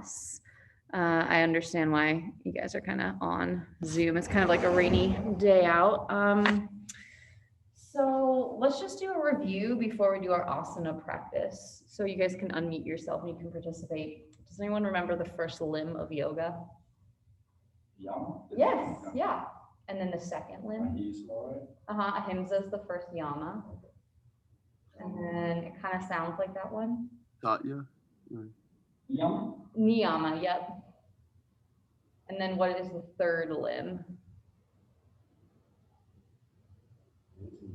class. I understand why you guys are kind of on Zoom. It's kind of like a rainy day out. So let's just do a review before we do our asana practice. So you guys can unmute yourself and you can participate. Does anyone remember the first limb of yoga? Yama? Yes, yeah. And then the second limb? Ahimsa. Ahimsa is the first yama. And then it kind of sounds like that one. Satya. Yama? Niyama, yep. And then what is the third limb?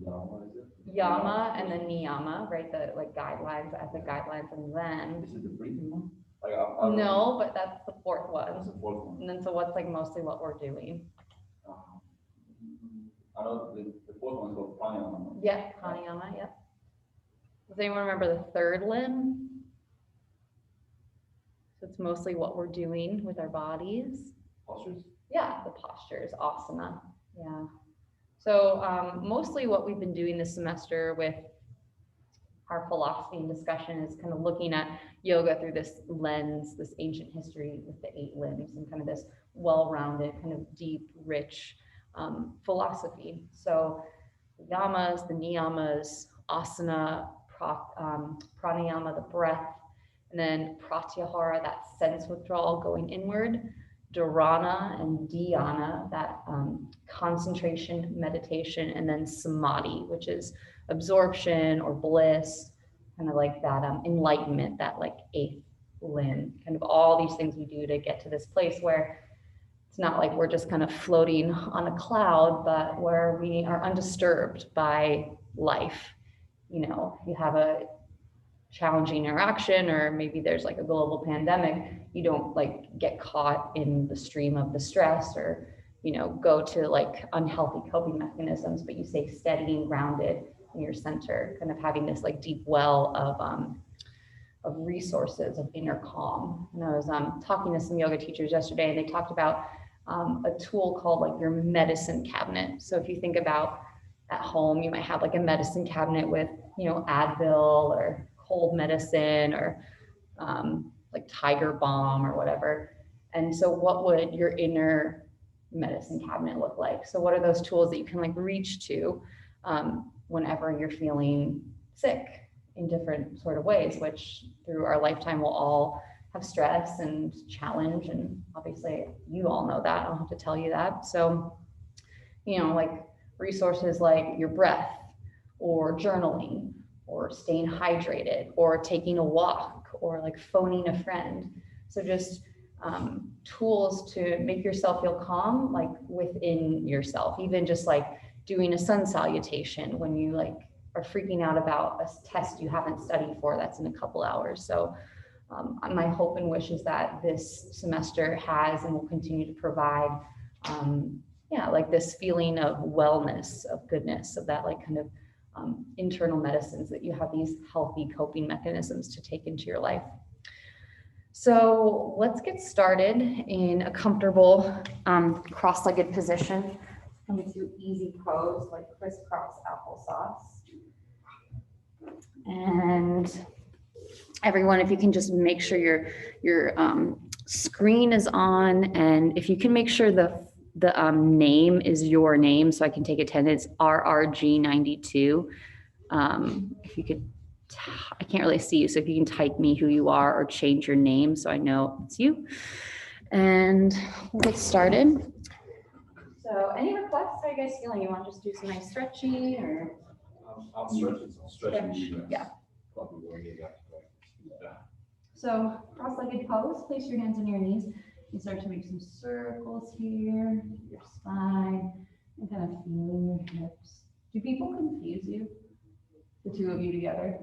Yama, is it? Yama and then niyama, right? The like guidelines, ethic guidelines, and then Is it the breathing one? no, but that's the fourth That's one. the fourth one. And then so what's like mostly what we're doing? I know the fourth one's called pranayama. Yep, pranayama, yep. Does anyone remember the third limb? So it's mostly what we're doing with our bodies. Postures? Yeah, the postures, asana. Yeah. So mostly what we've been doing this semester with our philosophy and discussion is kind of looking at yoga through this lens, this ancient history with the 8 limbs and kind of this well-rounded, kind of deep, rich philosophy. So the yamas, the niyamas, asana, pranayama, the breath, and then pratyahara, that sense withdrawal going inward, dharana and dhyana, that concentration, meditation, and then samadhi, which is absorption or bliss, kind of like that enlightenment, that like 8th limb, kind of all these things we do to get to this place where it's not like we're just kind of floating on a cloud, but where we are undisturbed by life. You know, you have a challenging interaction, or maybe there's like a global pandemic, you don't like get caught in the stream of the stress or, you know, go to like unhealthy coping mechanisms, but you stay steady and grounded in your center, kind of having this like deep well of resources of inner calm. And I was talking to some yoga teachers yesterday, and they talked about a tool called like your medicine cabinet. So if you think about at home, you might have like a medicine cabinet with, you know, Advil or cold medicine or like Tiger Balm or whatever. And so what would your inner medicine cabinet look like? So what are those tools that you can like reach to whenever you're feeling sick in different sort of ways, which through our lifetime we'll all have stress and challenge. And obviously you all know that, I don't have to tell you that. So, you know, like resources like your breath or journaling or staying hydrated or taking a walk or like phoning a friend. So just tools to make yourself feel calm, like within yourself, even just like doing a sun salutation when you like are freaking out about a test you haven't studied for that's in a couple hours. So my hope and wish is that this semester has and will continue to provide like this feeling of wellness, of goodness, of that like kind of internal medicines, that you have these healthy coping mechanisms to take into your life. So let's get started in a comfortable cross-legged position. Come to easy pose, like crisscross applesauce. And everyone, if you can just make sure your screen is on, and if you can make sure the name is your name so I can take attendance, RRG92. If you could, I can't really see you, so if you can type me who you are or change your name so I know it's you. And we'll get started. So any requests? How are you guys feeling? You want to just do some nice stretching or? I'm stretching. Yeah. So cross-legged pose, place your hands on your knees. You start to make some circles here, your spine, and kind of feeling your hips. Do people confuse you? The two of you together?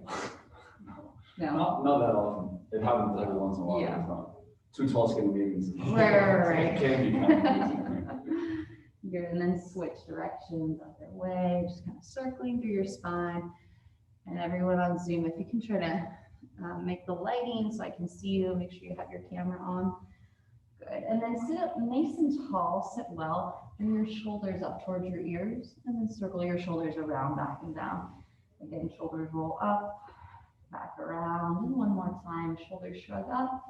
No. Not that often. It happens every once in a while. Yeah. It's not two tall skinny beings. Right. It can be kind of confusing. Good, and then switch directions other way, just kind of circling through your spine. And everyone on Zoom, if you can try to make the lighting so I can see you, make sure you have your camera on. Good, and then sit up nice and tall, sit well, bring your shoulders up towards your ears, and then circle your shoulders around, back and down. Again, shoulders roll up, back around, and one more time, shoulders shrug up,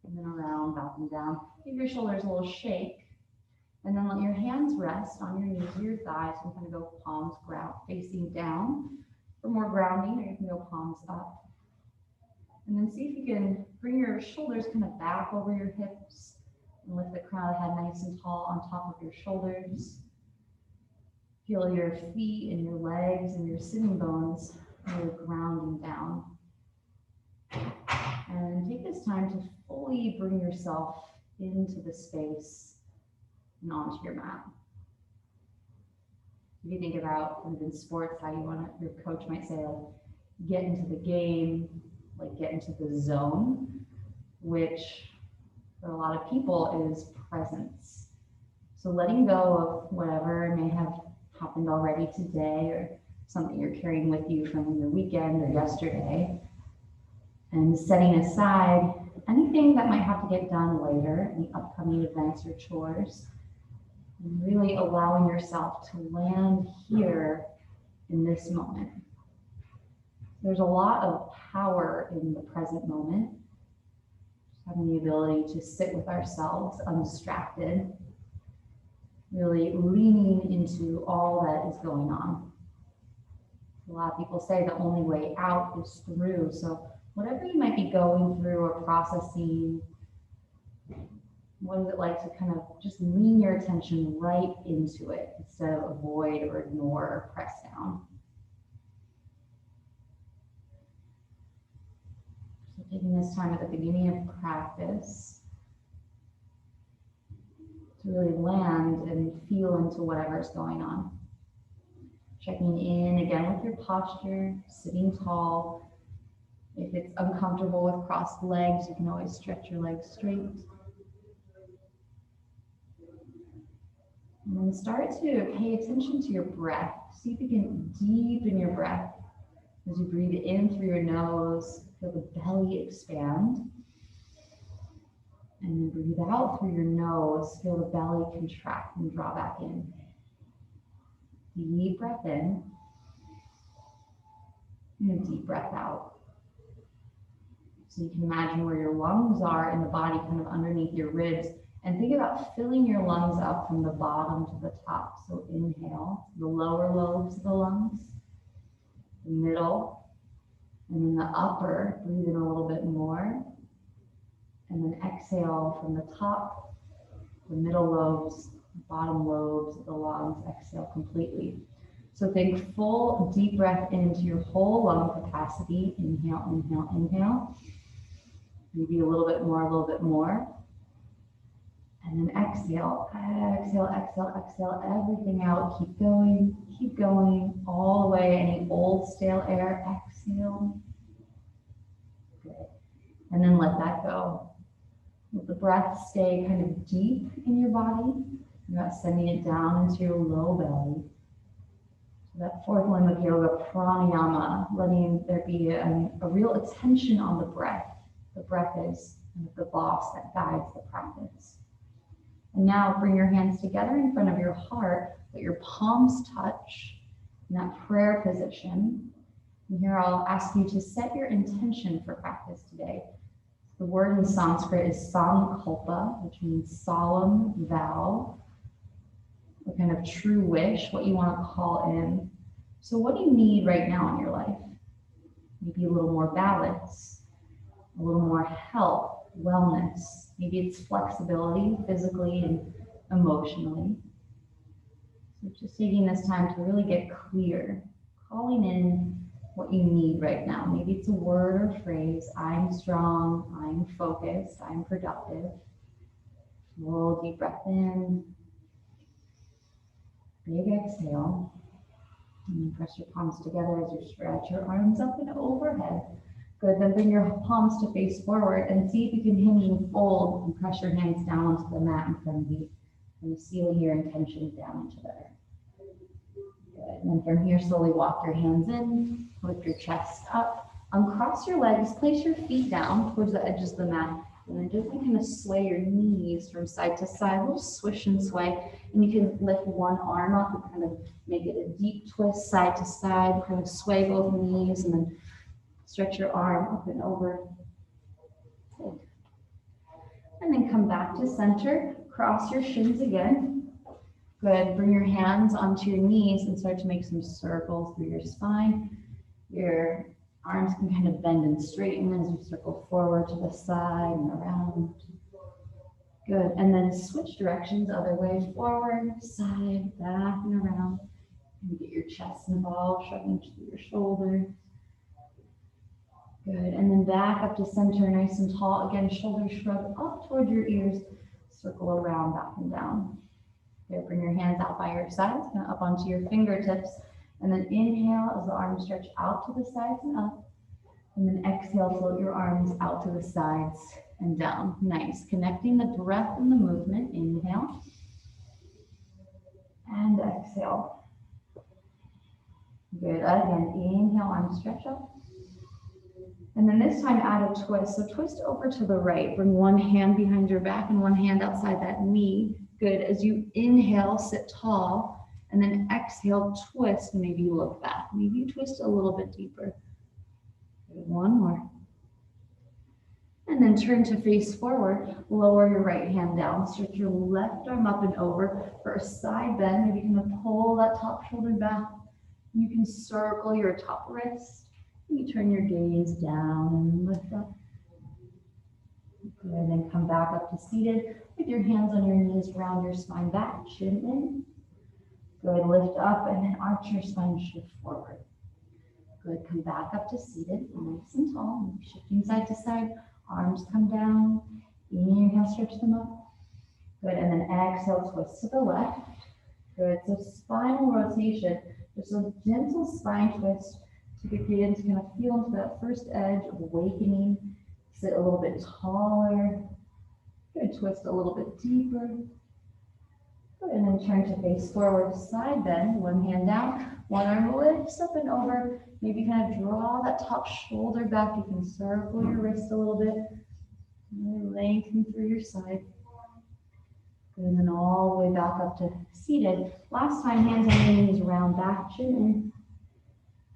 and then around, up and down. Give your shoulders a little shake. And then let your hands rest on your knees or your thighs and kind of go palms ground facing down for more grounding, or you can go palms up. And then see if you can bring your shoulders kind of back over your hips and lift the crown of the head nice and tall on top of your shoulders. Feel your feet and your legs and your sitting bones really grounding down. And take this time to fully bring yourself into the space and onto your mat. If you think about kind of in sports, how you want to, your coach might say, like, get into the game, like get into the zone, which for a lot of people is presence. So letting go of whatever may have happened already today or something you're carrying with you from your weekend or yesterday, and setting aside anything that might have to get done later, any upcoming events or chores, and really allowing yourself to land here in this moment. There's a lot of power in the present moment, just having the ability to sit with ourselves undistracted, really leaning into all that is going on. A lot of people say the only way out is through. So whatever you might be going through or processing, what is it like to kind of just lean your attention right into it instead of avoid or ignore or press down? So taking this time at the beginning of practice to really land and feel into whatever's going on. Checking in again with your posture, sitting tall. If it's uncomfortable with crossed legs, you can always stretch your legs straight. And then start to pay attention to your breath. See if you can deepen your breath as you breathe in through your nose. Feel the belly expand. And then breathe out through your nose. Feel the belly contract and draw back in. Deep breath in. And a deep breath out. So you can imagine where your lungs are in the body, kind of underneath your ribs. And think about filling your lungs up from the bottom to the top. So inhale, the lower lobes of the lungs, the middle, and then the upper. Breathe in a little bit more. And then exhale from the top, the middle lobes, bottom lobes of the lungs. Exhale completely. So think full deep breath into your whole lung capacity. Inhale, inhale, inhale. Maybe a little bit more, a little bit more. And then exhale, exhale, exhale, exhale, everything out. Keep going, all the way. Any old stale air, exhale. Good. And then let that go. Let the breath stay kind of deep in your body. You're not sending it down into your low belly. So that fourth limb of yoga, pranayama, letting there be a real attention on the breath. The breath is kind of the boss that guides the practice. And now bring your hands together in front of your heart, let your palms touch in that prayer position. And here I'll ask you to set your intention for practice today. The word in Sanskrit is sankalpa, which means solemn vow, a kind of true wish, what you want to call in. So what do you need right now in your life? Maybe a little more balance, a little more health, wellness. Maybe it's flexibility physically and emotionally. So just taking this time to really get clear, calling in what you need right now. Maybe it's a word or phrase. I'm strong, I'm focused, I'm productive. A little deep breath in, big exhale. And then press your palms together as you stretch your arms up and overhead. Good, then bring your palms to face forward and see if you can hinge and fold and press your hands down onto the mat in front of you. And sealing your intention down into there. Good, and then from here, slowly walk your hands in, lift your chest up, uncross your legs, place your feet down towards the edges of the mat, and then gently kind of sway your knees from side to side, a little swish and sway. And you can lift one arm up and kind of make it a deep twist side to side, kind of sway both knees, and then stretch your arm up and over. Good. And then come back to center, cross your shins again. Good, bring your hands onto your knees and start to make some circles through your spine. Your arms can kind of bend and straighten as you circle forward to the side and around. Good, and then switch directions, other way, forward, side, back, and around. And get your chest involved, shrugging through your shoulders. Good, and then back up to center, nice and tall. Again, shoulders shrug up toward your ears, circle around, back and down. Good, bring your hands out by your sides, kind of up onto your fingertips. And then inhale as the arms stretch out to the sides and up. And then exhale, float your arms out to the sides and down. Nice, connecting the breath and the movement. Inhale. And exhale. Good, again, inhale, arms stretch up. And then this time add a twist. So twist over to the right. Bring one hand behind your back and one hand outside that knee. Good. As you inhale, sit tall. And then exhale, twist. Maybe look back. Maybe you twist a little bit deeper. Good. One more. And then turn to face forward. Lower your right hand down. Stretch your left arm up and over for a side bend. Maybe you can pull that top shoulder back. You can circle your top wrist. You turn your gaze down and lift up. Good, and then come back up to seated with your hands on your knees, round your spine back, chin in. Good, lift up and then arch your spine, shift forward. Good, come back up to seated, nice and tall, shifting side to side, arms come down. Inhale, stretch them up. Good, and then exhale, twist to the left. Good, so spinal rotation, just a gentle spine twist. To begin to kind of feel into that first edge of awakening. Sit a little bit taller. Good, twist a little bit deeper. Good, and then turn to face forward, side bend. One hand down, one arm lifts up and over. Maybe kind of draw that top shoulder back. You can circle your wrist a little bit. And lengthen through your side. Good, and then all the way back up to seated. Last time, hands on your knees, round back, chin in.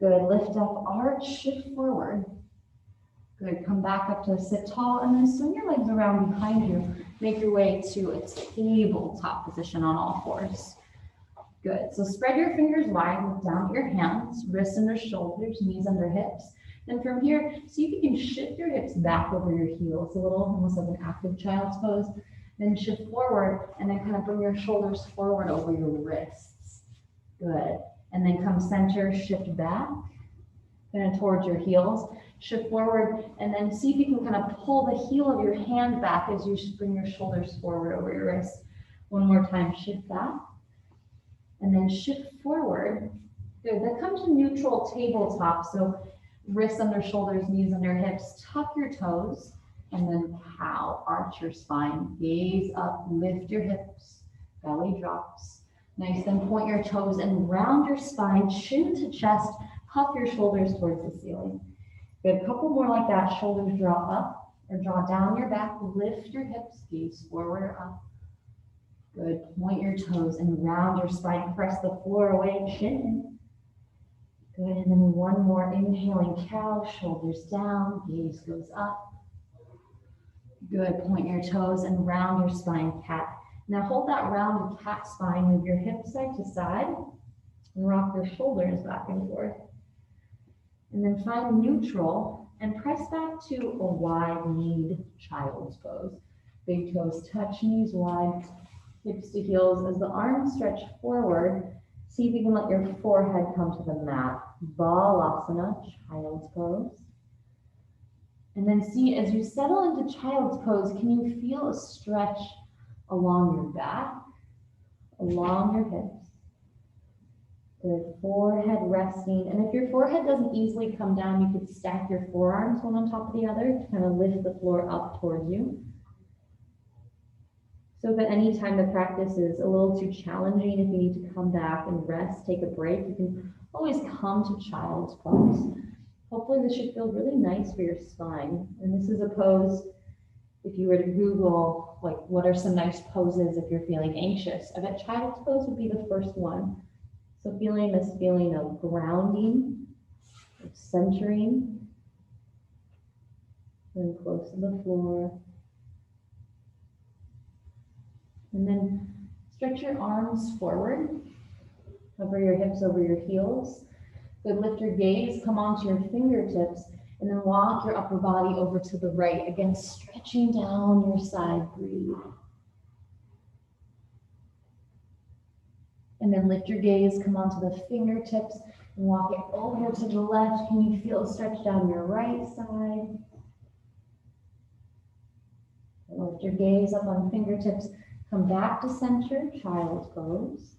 Good, lift up, arch, shift forward. Good, come back up to sit tall and then swing your legs around behind you. Make your way to a tabletop position on all fours. Good, so spread your fingers wide, look down at your hands, wrists under shoulders, knees under hips. Then from here, see if you can shift your hips back over your heels, a little, almost like an active child's pose. Then shift forward and then kind of bring your shoulders forward over your wrists. Good. And then come center, shift back, kind of towards your heels, shift forward, and then see if you can kind of pull the heel of your hand back as you bring your shoulders forward over your wrists. One more time, shift back, and then shift forward. Good, then come to neutral tabletop, so wrists under shoulders, knees under hips, tuck your toes, and then cow, arch your spine, gaze up, lift your hips, belly drops. Nice, then point your toes and round your spine, chin to chest, puff your shoulders towards the ceiling. Good, a couple more like that, shoulders draw up or draw down your back, lift your hips, gaze forward or up. Good, point your toes and round your spine, press the floor away, chin in. Good, and then one more, inhaling cow, shoulders down, gaze goes up. Good, point your toes and round your spine, cat. Now hold that rounded cat spine, move your hips side to side, and rock your shoulders back and forth. And then find neutral and press back to a wide-kneed child's pose. Big toes touch, knees wide, hips to heels. As the arms stretch forward, see if you can let your forehead come to the mat. Balasana, child's pose. And then see, as you settle into child's pose, can you feel a stretch along your back, along your hips? Good, forehead resting. And if your forehead doesn't easily come down, you could stack your forearms one on top of the other to kind of lift the floor up towards you. So if at any time the practice is a little too challenging, if you need to come back and rest, take a break, you can always come to child's pose. Hopefully this should feel really nice for your spine. And this is a pose, if you were to Google, like, what are some nice poses if you're feeling anxious? I bet child's pose would be the first one. So feeling this feeling of grounding, of centering, and close to the floor. And then stretch your arms forward, over your hips, over your heels. Good, lift your gaze, come onto your fingertips, and then walk your upper body over to the right. Again, stretching down your side, breathe. And then lift your gaze, come onto the fingertips, and walk it over to the left. Can you feel a stretch down your right side? Lift your gaze up on fingertips, come back to center, child's pose.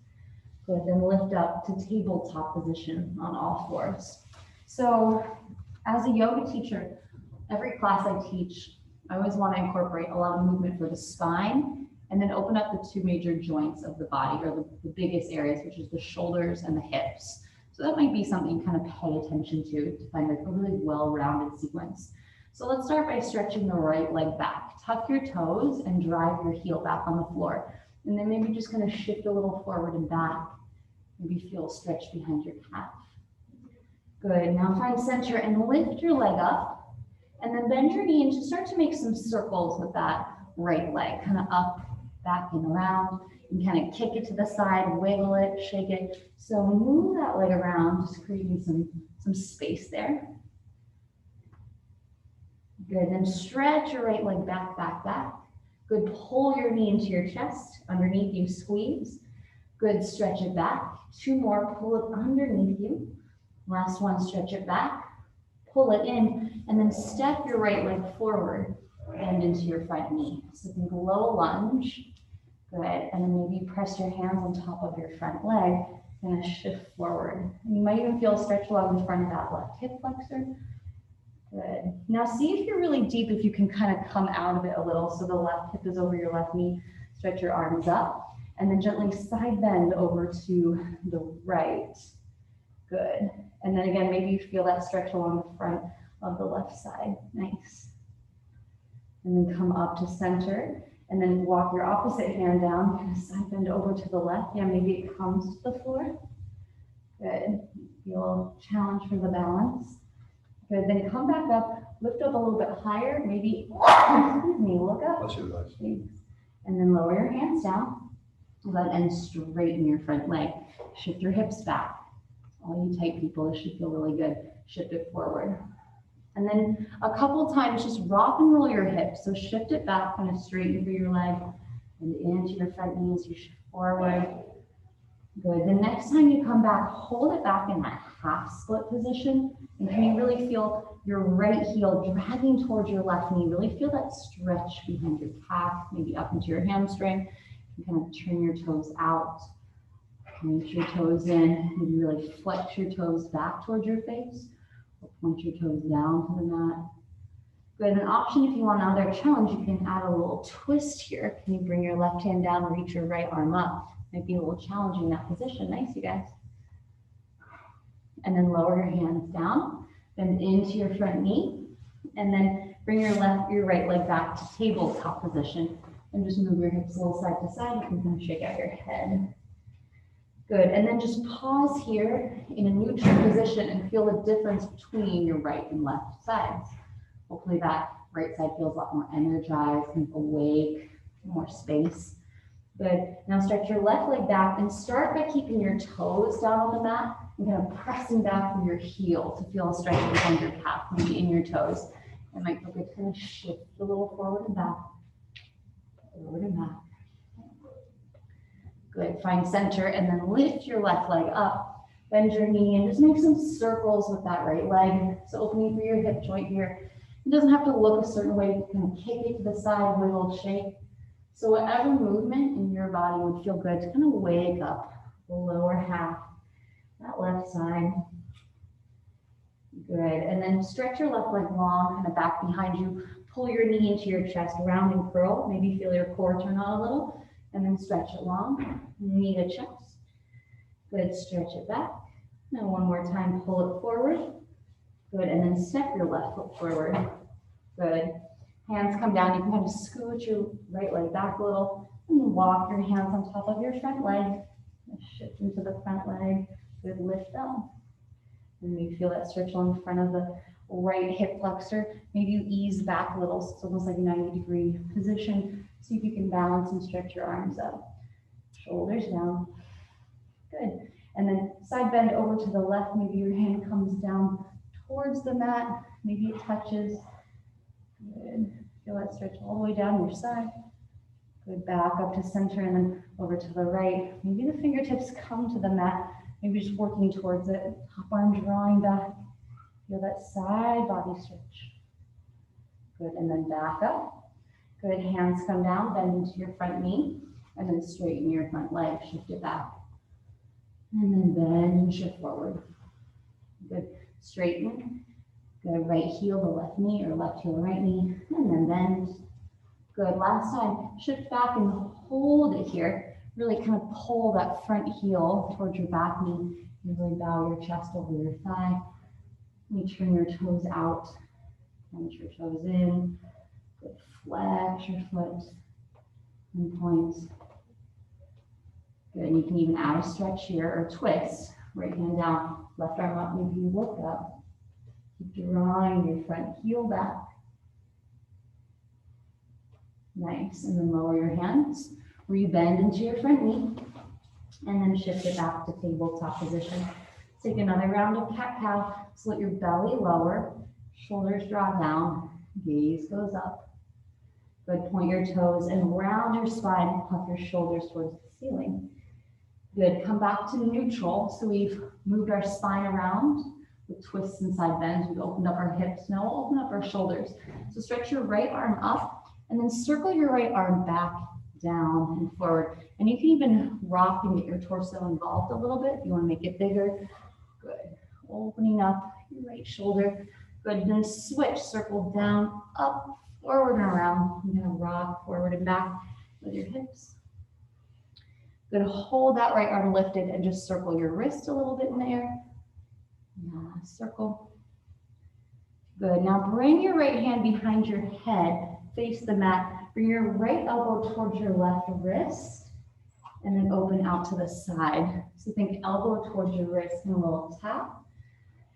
Good, then lift up to tabletop position on all fours. So as a yoga teacher, every class I teach, I always want to incorporate a lot of movement for the spine and then open up the two major joints of the body, or the biggest areas, which is the shoulders and the hips. So that might be something you kind of pay attention to find a really well-rounded sequence. So let's start by stretching the right leg back. Tuck your toes and drive your heel back on the floor. And then maybe just kind of shift a little forward and back. Maybe feel a stretch behind your calf. Good, now find center and lift your leg up. And then bend your knee and just start to make some circles with that right leg. Kind of up, back and around. And kind of kick it to the side, wiggle it, shake it. So move that leg around, just creating some space there. Good, then stretch your right leg back, back, back. Good, pull your knee into your chest. Underneath you, squeeze. Good, stretch it back. Two more, pull it underneath you. Last one, stretch it back. Pull it in, and then step your right leg forward, bend into your front knee. So think low lunge. Good, and then maybe press your hands on top of your front leg, and shift forward. And you might even feel a stretch along the front of that left hip flexor. Good. Now see if you're really deep, if you can kind of come out of it a little. So the left hip is over your left knee. Stretch your arms up, and then gently side bend over to the right. Good. And then again, maybe you feel that stretch along the front of the left side. Nice. And then come up to center, and then walk your opposite hand down, kind of side bend over to the left. Yeah, maybe it comes to the floor. Good. Feel challenge for the balance. Good, then come back up, lift up a little bit higher, maybe, excuse me, look up. Bless you, guys. Thanks. And then lower your hands down, and straighten your front leg. Shift your hips back. All you tight people, this should feel really good. Shift it forward. And then a couple times, just rock and roll your hips. So shift it back, kind of straighten through your leg, and into your front knee as you shift forward. Good, the next time you come back, hold it back in that half split position. And can you really feel your right heel dragging towards your left knee? Really feel that stretch behind your calf, maybe up into your hamstring. You can kind of turn your toes out, point your toes in, maybe really flex your toes back towards your face, or point your toes down to the mat. Good, an option if you want another challenge, you can add a little twist here. Can you bring your left hand down and reach your right arm up? Might be a little challenging that position. Nice, you guys. And then lower your hands down, bend into your front knee, and then bring your right leg back to tabletop position, and just move your hips a little side to side. You can kind of shake out your head. Good, and then just pause here in a neutral position and feel the difference between your right and left sides. Hopefully that right side feels a lot more energized, kind of awake, more space. Good, now stretch your left leg back and start by keeping your toes down on the mat and kind of pressing back through your heel to feel a stretch behind your calf, maybe in your toes. It might feel good to kind of shift a little forward and back, forward and back. Good, find center and then lift your left leg up, bend your knee and just make some circles with that right leg. So opening through your hip joint here. It doesn't have to look a certain way, you can kick it to the side, wiggle, shake. So whatever movement in your body would feel good to kind of wake up the lower half, that left side. Good, and then stretch your left leg long, kind of back behind you. Pull your knee into your chest, round and curl. Maybe feel your core turn on a little, and then stretch it long, knee to chest. Good, stretch it back. Now one more time, pull it forward. Good, and then step your left foot forward. Good. Hands come down, you can kind of scoot your right leg back a little and walk your hands on top of your front leg. Shift into the front leg, good lift up. And you feel that stretch along the front of the right hip flexor. Maybe you ease back a little, so it's almost like a 90-degree position. See if you can balance and stretch your arms up. Shoulders down. Good. And then side bend over to the left. Maybe your hand comes down towards the mat. Maybe it touches. Good. Feel that stretch all the way down your side. Good. Back up to center and then over to the right. Maybe the fingertips come to the mat. Maybe just working towards it. Top arm drawing back. Feel that side body stretch. Good. And then back up. Good. Hands come down. Bend into your front knee. And then straighten your front leg. Shift it back. And then bend and shift forward. Good. Straighten. Good. Right heel to left knee or left heel to right knee. And then bend. Good. Last time. Shift back and hold it here. Really kind of pull that front heel towards your back knee. You really bow your chest over your thigh. You turn your toes out. Punch your toes in. Good. Flex your foot. And point. Good, and you can even add a stretch here or twist. Right hand down, left arm up, maybe you look up. Keep drawing your front heel back. Nice, and then lower your hands. Rebend into your front knee. And then shift it back to tabletop position. Take another round of cat-cow. So let your belly lower, shoulders draw down, gaze goes up. Good, point your toes and round your spine, puff your shoulders towards the ceiling. Good, come back to neutral. So we've moved our spine around with twists and side bends. We've opened up our hips. Now we'll open up our shoulders. So stretch your right arm up and then circle your right arm back, down and forward. And you can even rock and get your torso involved a little bit if you want to make it bigger. Good, opening up your right shoulder. Good, then switch, circle down, up, forward and around. You're gonna rock forward and back with your hips. Good, hold that right arm lifted and just circle your wrist a little bit in the air. Yeah, circle. Good, now bring your right hand behind your head, face the mat. Bring your right elbow towards your left wrist and then open out to the side. So think elbow towards your wrist and a little tap.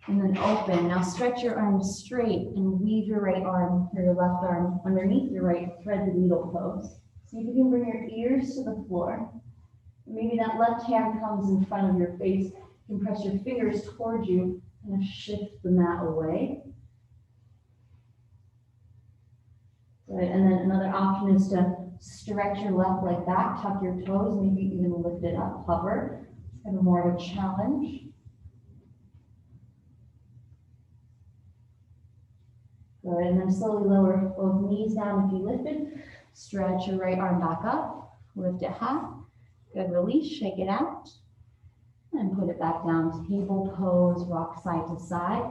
And then open. Now stretch your arms straight and weave your right arm or your left arm underneath your right thread the needle pose. See if you can bring your ears to the floor. Maybe that left hand comes in front of your face. You can press your fingers towards you and shift the mat away. Good. And then another option is to stretch your left leg back, tuck your toes, maybe even lift it up, hover. It's kind of more of a challenge. Good, and then slowly lower both knees down if you lifted. Stretch your right arm back up, lift it high. Good, release, shake it out. And put it back down, table pose, rock side to side.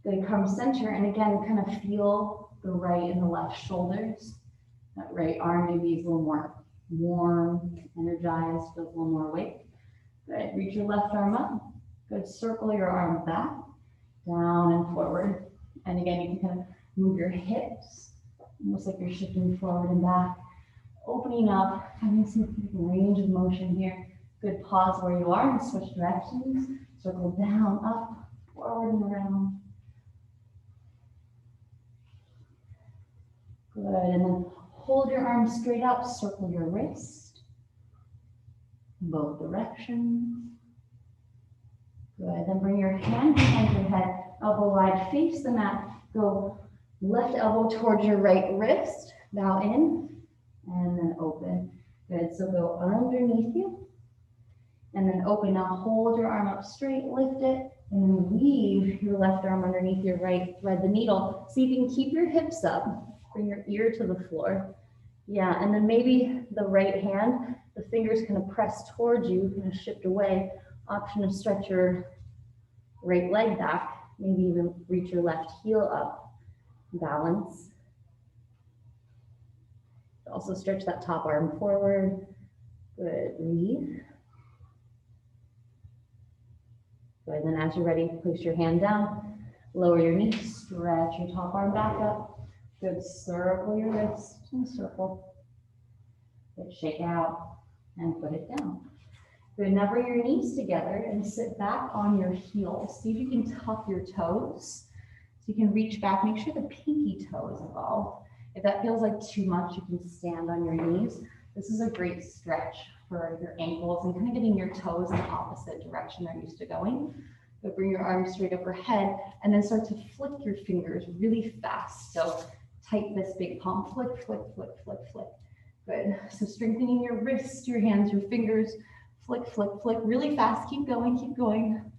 Good, come center, and again, kind of feel the right and the left shoulders. That right arm maybe is a little more warm, energized, feels a little more awake. Good, reach your left arm up. Good, circle your arm back, down and forward. And again, you can kind of move your hips, almost like you're shifting forward and back. Opening up, having some range of motion here. Good, pause where you are and switch directions. Circle down, up, forward and around. Good, and then hold your arms straight up, circle your wrist. Both directions. Good, then bring your hand behind your head, elbow wide, face the mat. Go left elbow towards your right wrist, bow in, and then open. Good, so go underneath you, and then open. Now hold your arm up straight, lift it, and then weave your left arm underneath your right, thread the needle. So you can keep your hips up, bring your ear to the floor. Yeah, and then maybe the right hand, the fingers kind of press towards you, kind of shift away. Option to stretch your right leg back, maybe even reach your left heel up, balance. Also stretch that top arm forward. Good, breathe. Good, then as you're ready, place your hand down, lower your knee, stretch your top arm back up. Good, circle your wrist and circle. Good, shake out and put it down. Good, now bring your knees together and sit back on your heels. See if you can tuck your toes. So you can reach back, make sure the pinky toe is involved. If that feels like too much, you can stand on your knees. This is a great stretch for your ankles and kind of getting your toes in the opposite direction they're used to going. But bring your arms straight overhead and then start to flick your fingers really fast. So tight this big palm, flick, flick, flick, flick, flick. Good. So strengthening your wrists, your hands, your fingers, flick, flick, flick, really fast. Keep going, keep going.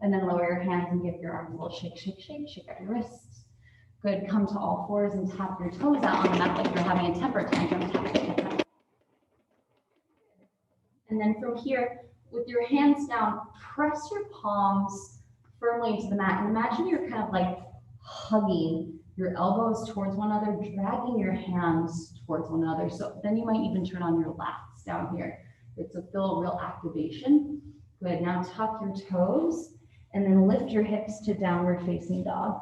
And then lower your hands and give your arms a little shake, shake, shake, shake out your wrists. Good. Come to all fours and tap your toes out on the mat like you're having a temper tantrum. Tap, tap, tap. And then from here, with your hands down, press your palms firmly into the mat. And imagine you're kind of like hugging your elbows towards one another, dragging your hands towards one another. So then you might even turn on your lats down here. It's a feel real activation. Good. Now tuck your toes and then lift your hips to downward facing dog.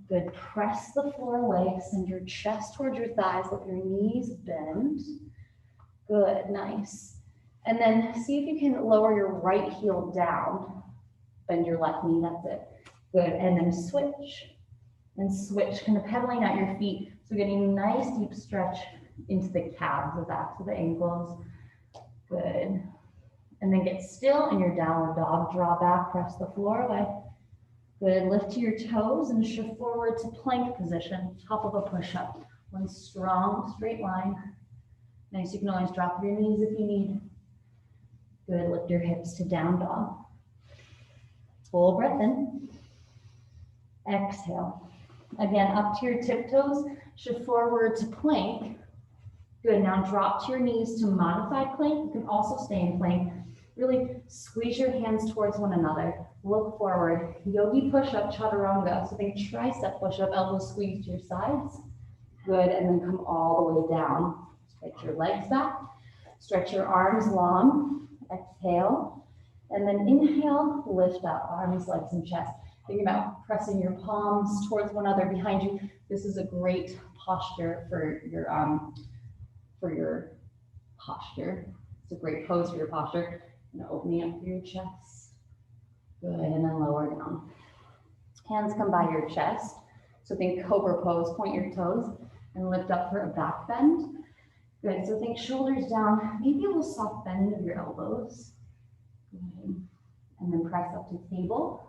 Good. Press the floor away. Extend your chest towards your thighs. Let your knees bend. Good. Nice. And then see if you can lower your right heel down. Bend your left knee. That's it. Good. And then switch. And switch, kind of pedaling out your feet. So getting a nice deep stretch into the calves, the backs of the ankles. Good. And then get still in your downward dog. Draw back, press the floor away. Good. Lift to your toes and shift forward to plank position, top of a push-up. One strong, straight line. Nice. You can always drop your knees if you need. Good. Lift your hips to down dog. Full breath in. Exhale. Again, up to your tiptoes, shift forward to plank. Good. Now drop to your knees to modified plank. You can also stay in plank. Really squeeze your hands towards one another. Look forward. Yogi push-up, chaturanga. So think tricep push-up, elbows squeeze to your sides. Good. And then come all the way down. Stretch your legs back. Stretch your arms long. Exhale. And then inhale, lift up, arms, legs, and chest. Think about pressing your palms towards one another behind you. This is a great posture for your posture. It's a great pose for your posture. And opening up through your chest. Good, and then lower down. Hands come by your chest. So think cobra pose, point your toes and lift up for a back bend. Good, so think shoulders down, maybe a little soft bend of your elbows. Good. And then press up to table.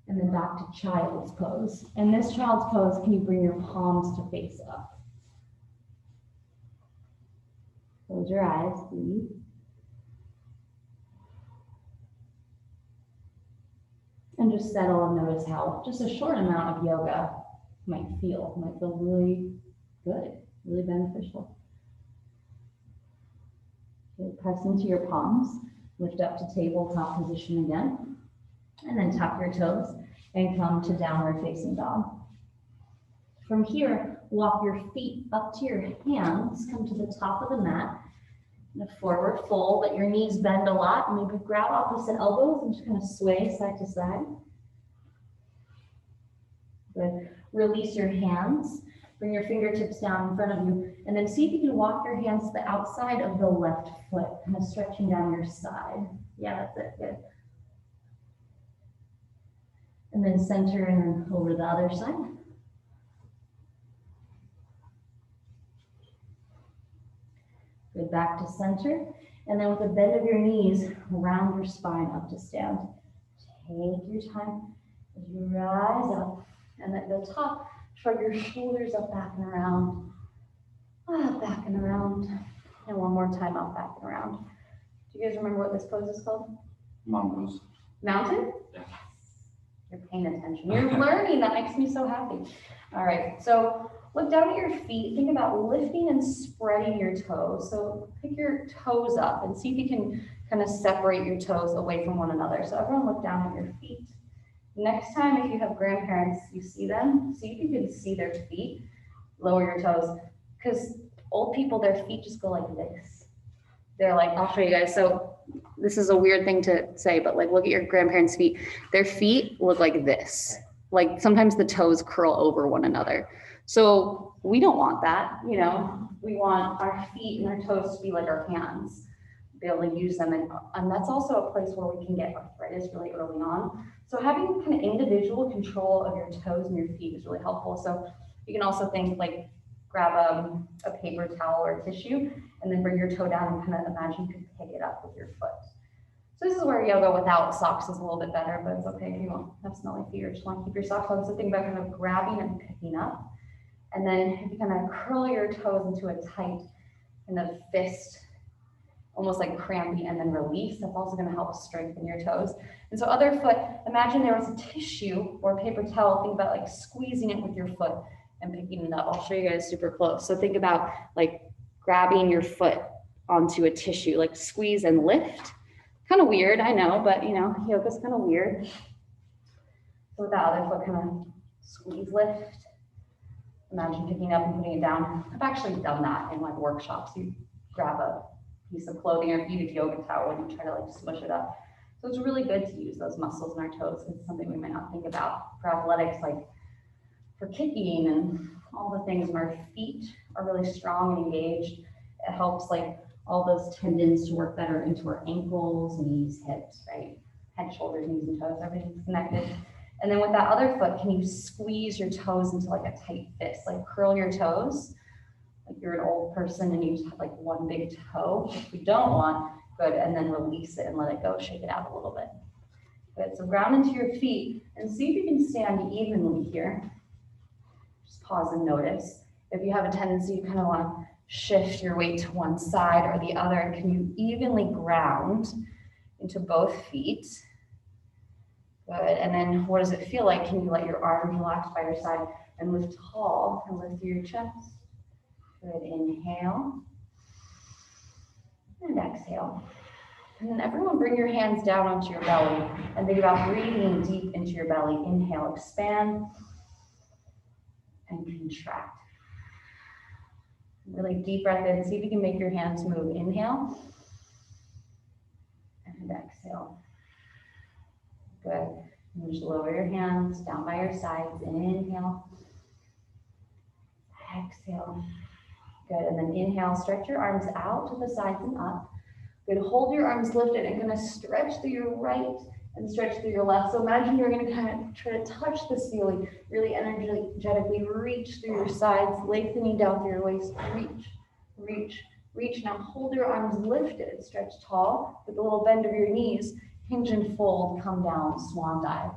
And then back to child's pose. In this child's pose, can you bring your palms to face up? Close your eyes, breathe. And just settle and notice how just a short amount of yoga might feel really good, really beneficial. Okay, press into your palms, lift up to tabletop position again. And then tuck your toes and come to downward facing dog. From here, walk your feet up to your hands, come to the top of the mat, in a forward fold, let your knees bend a lot, maybe grab opposite elbows and just kind of sway side to side. Good. Release your hands, bring your fingertips down in front of you, and then see if you can walk your hands to the outside of the left foot, kind of stretching down your side. Yeah, that's it, good. And then center and then over the other side. Good, back to center. And then with a bend of your knees, round your spine up to stand. Take your time as you rise up. And at the top, shrug your shoulders up, back and around. Back and around. And one more time up, back and around. Do you guys remember what this pose is called? Mongoose. Mountain? Yeah. You're paying attention. You're learning. That makes me so happy. All right. So look down at your feet. Think about lifting and spreading your toes. So pick your toes up and see if you can kind of separate your toes away from one another. So everyone look down at your feet. Next time, if you have grandparents, you see them, see if you can see their feet. Lower your toes. Because old people, their feet just go like this. They're like, I'll show you guys. So this is a weird thing to say, but like, look at your grandparents' feet. Their feet look like this. Like sometimes the toes curl over one another. So we don't want that, you know, we want our feet and our toes to be like our hands, be able to use them. And that's also a place where we can get arthritis really early on. So having kind of individual control of your toes and your feet is really helpful. So you can also think like grab a paper towel or tissue, and then bring your toe down and kind of imagine you could pick it up with your foot. So this is where yoga without socks is a little bit better, but it's okay if you won't have smelly feet or just want to keep your socks on. So think about kind of grabbing and picking up. And then if you kind of curl your toes into a tight kind of fist, almost like crampy, and then release, that's also going to help strengthen your toes. And so other foot, imagine there was a tissue or a paper towel. Think about like squeezing it with your foot and picking it up. I'll show you guys super close. So think about like grabbing your foot onto a tissue, like squeeze and lift. Kind of weird, I know, but you know, yoga's kind of weird. So with that other foot, kind of squeeze, lift. Imagine picking up and putting it down. I've actually done that in like workshops. You grab a piece of clothing or if you use a yoga towel and you try to like smush it up. So it's really good to use those muscles in our toes. It's something we might not think about for athletics, like for kicking and all the things. When our feet are really strong and engaged, it helps like all those tendons to work better into our ankles, knees, hips, right? Head, shoulders, knees, and toes, everything's connected. And then with that other foot, can you squeeze your toes into like a tight fist, like curl your toes, like you're an old person and you just have like one big toe, which we don't want, good, and then release it and let it go, shake it out a little bit. Good, so ground into your feet and see if you can stand evenly here. Just pause and notice. If you have a tendency, you kind of want to shift your weight to one side or the other. Can you evenly ground into both feet? Good, and then what does it feel like? Can you let your arms relax by your side and lift tall and lift through your chest? Good, inhale and exhale. And then everyone bring your hands down onto your belly and think about breathing deep into your belly. Inhale, expand and contract. Really deep breath in. See if you can make your hands move. Inhale and exhale. Good. And just lower your hands down by your sides. Inhale. Exhale. Good. And then inhale, stretch your arms out to the sides and up. Good. Hold your arms lifted and kind of stretch through your right and stretch through your left. So imagine you're going to kind of try to touch the ceiling, really energetically reach through your sides, lengthening down through your waist. Reach, reach, reach. Now hold your arms lifted, stretch tall with a little bend of your knees. Hinge and fold, come down, swan dive.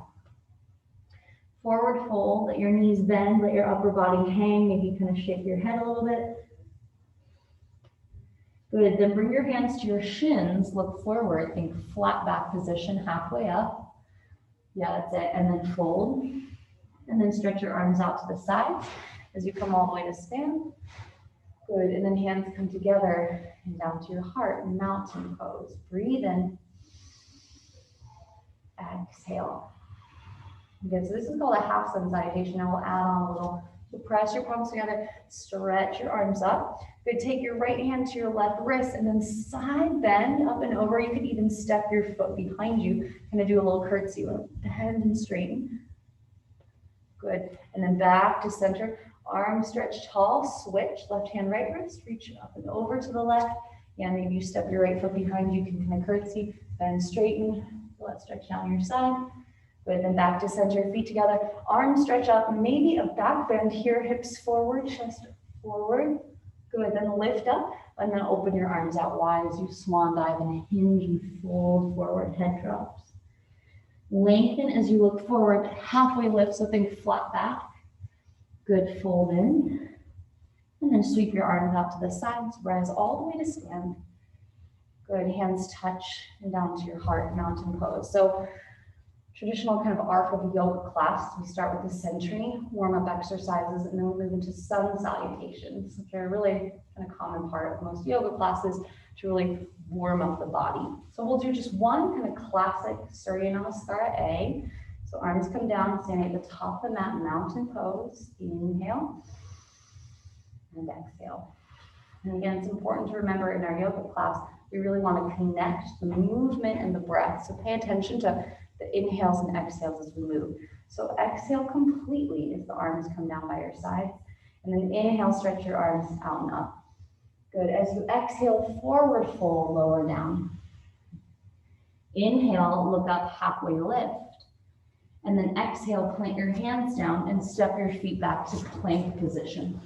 Forward fold, let your knees bend, let your upper body hang, maybe kind of shake your head a little bit. Good, then bring your hands to your shins, look forward, think flat back position, halfway up. Yeah, that's it, and then fold. And then stretch your arms out to the sides as you come all the way to stand. Good, and then hands come together and down to your heart, mountain pose. Breathe in. Exhale. Good, so this is called a half sun salutation. Now we'll add on a little. So press your palms together, stretch your arms up. Good, take your right hand to your left wrist and then side bend up and over. You could even step your foot behind you, kind of do a little curtsy, bend and straighten. Good, and then back to center. Arms stretch tall, switch, left hand, right wrist, reach up and over to the left. Yeah, maybe you step your right foot behind you, can kind of curtsy, bend, straighten. Let's stretch down your side. Good, then back to center, feet together, arms stretch up, maybe a back bend here, hips forward, chest forward. Good, then lift up and then open your arms out wide as you swan dive and hinge and fold forward, head drops. Lengthen as you look forward, halfway lift, so think flat back. Good, fold in. And then sweep your arms out to the sides, rise all the way to stand. Good, hands touch and down to your heart, mountain pose. So traditional kind of arc of a yoga class, we start with the centering, warm-up exercises, and then we move into sun salutations, which are really kind of common part of most yoga classes to really warm up the body. So we'll do just one kind of classic Surya Namaskara A. So arms come down, standing at the top of the mat, mountain pose. Inhale and exhale. And again, it's important to remember in our yoga class, we really want to connect the movement and the breath. So pay attention to the inhales and exhales as we move. So exhale completely as the arms come down by your sides. And then inhale, stretch your arms out and up. Good. As you exhale, forward fold, lower down. Inhale, look up, halfway lift. And then exhale, plant your hands down and step your feet back to plank position.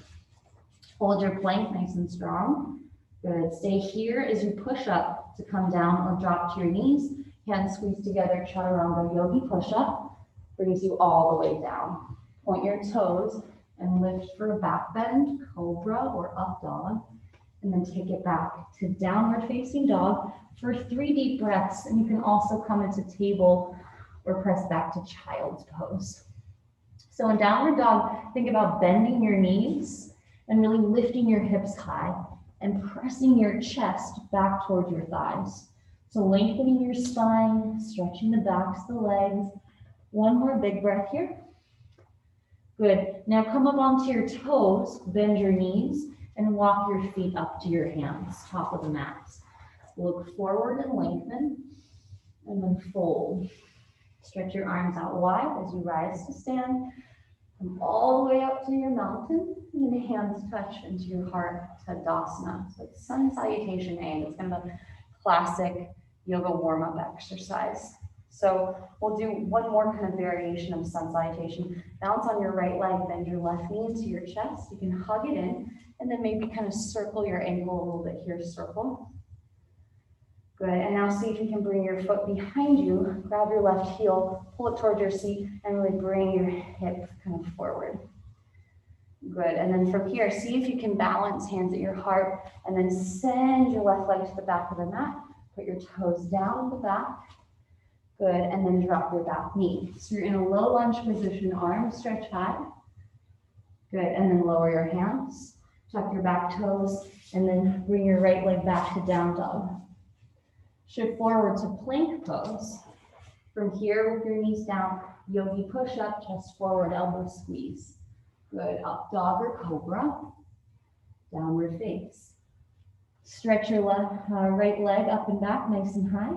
Hold your plank nice and strong. Good. Stay here as you push up to come down or drop to your knees. Hands squeeze together, chaturanga yogi push up. Brings you all the way down. Point your toes and lift for a back bend, cobra or up dog. And then take it back to downward facing dog for 3 deep breaths. And you can also come into table or press back to child's pose. So in downward dog, think about bending your knees and really lifting your hips high and pressing your chest back towards your thighs. So lengthening your spine, stretching the backs of the legs. One more big breath here. Good. Now come up onto your toes, bend your knees, and walk your feet up to your hands, top of the mat. Look forward and lengthen, and then fold. Stretch your arms out wide as you rise to stand. Come all the way up to your mountain, and then the hands touch into your heart, Tadasana. So it's sun salutation A. It's kind of a classic yoga warm-up exercise. So we'll do one more kind of variation of sun salutation. Balance on your right leg, bend your left knee into your chest. You can hug it in, and then maybe kind of circle your ankle a little bit here, circle. Good, and now see if you can bring your foot behind you, grab your left heel, pull it towards your seat, and really bring your hip kind of forward. Good, and then from here, see if you can balance hands at your heart, and then send your left leg to the back of the mat. Put your toes down the back. Good, and then drop your back knee. So you're in a low lunge position, arms stretch high. Good, and then lower your hands, tuck your back toes, and then bring your right leg back to down dog. Shift forward to plank pose. From here, with your knees down, yogi push up, chest forward, elbow squeeze. Good, up dog or cobra, downward face. Stretch your right leg up and back, nice and high.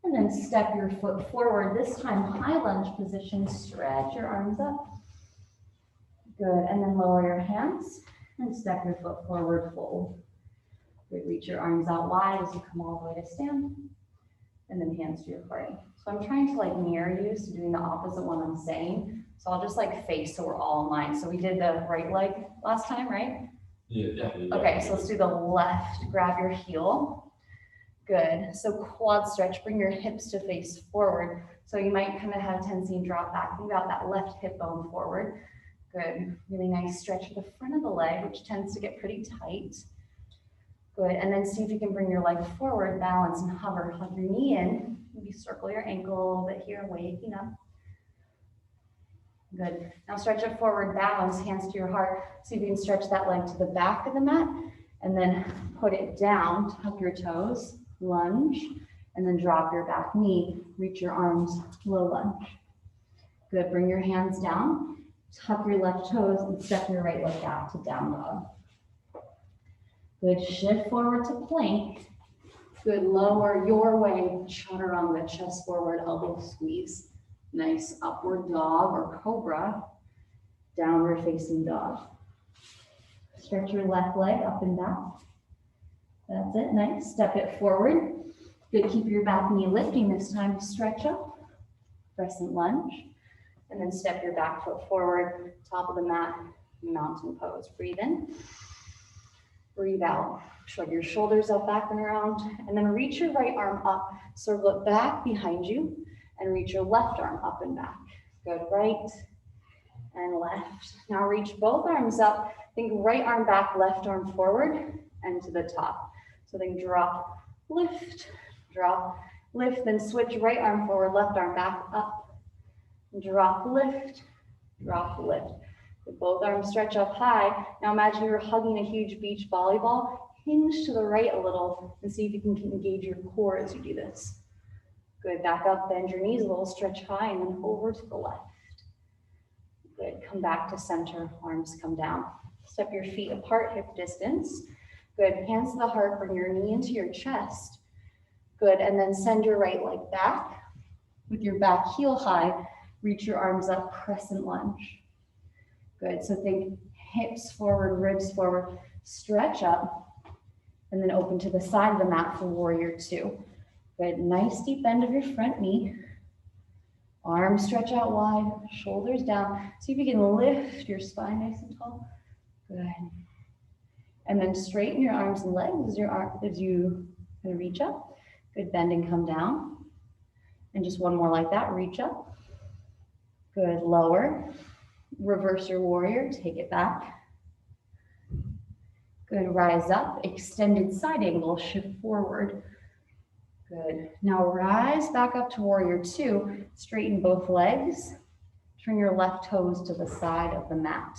And then step your foot forward, this time high lunge position, stretch your arms up. Good, and then lower your hands and step your foot forward, fold. Good, reach your arms out wide as you come all the way to stand. And then hands to your heart. So I'm trying to like mirror you, so doing the opposite one I'm saying. So I'll just like face so we're all in line. So we did the right leg last time, right? Yeah. Okay, so let's do the left, grab your heel. Good, so quad stretch, bring your hips to face forward. So you might kind of have a tendency and drop back. Think about that left hip bone forward. Good, really nice stretch at the front of the leg, which tends to get pretty tight. Good, and then see if you can bring your leg forward, balance and hover. Hug your knee in, maybe circle your ankle a little bit here, waking up. Good, now stretch it forward, balance, hands to your heart. See if you can stretch that leg to the back of the mat, and then put it down, tuck your toes, lunge, and then drop your back knee, reach your arms, low lunge. Good, bring your hands down, tuck your left toes, and step your right leg out to down dog. Good, shift forward to plank. Good, lower your way, chaturanga, chest forward, elbow squeeze. Nice upward dog or cobra, downward facing dog. Stretch your left leg up and back. That's it, nice, step it forward. Good, keep your back knee lifting this time, stretch up, crescent lunge, and then step your back foot forward, top of the mat, mountain pose. Breathe in. Breathe out, shrug your shoulders up, back and around, and then reach your right arm up, circle it back behind you, and reach your left arm up and back. Good, right and left. Now reach both arms up, think right arm back, left arm forward, and to the top. So then drop, lift, then switch right arm forward, left arm back, up, drop, lift, lift. With both arms stretch up high. Now imagine you're hugging a huge beach volleyball. Hinge to the right a little and see if you can engage your core as you do this. Good, back up, bend your knees a little, stretch high, and then over to the left. Good, come back to center, arms come down. Step your feet apart, hip distance. Good, hands to the heart, bring your knee into your chest. Good, and then send your right leg back. With your back heel high, reach your arms up, crescent lunge. Good, so think hips forward, ribs forward, stretch up, and then open to the side of the mat for warrior two. Good, nice deep bend of your front knee. Arms stretch out wide, shoulders down. See if you can lift your spine nice and tall. Good. And then straighten your arms and legs as you kind of reach up. Good, bend and come down. And just one more like that, reach up. Good, lower. Reverse your warrior, take it back. Good, rise up, extended side angle, shift forward. Good, now rise back up to warrior two, straighten both legs. Turn your left toes to the side of the mat.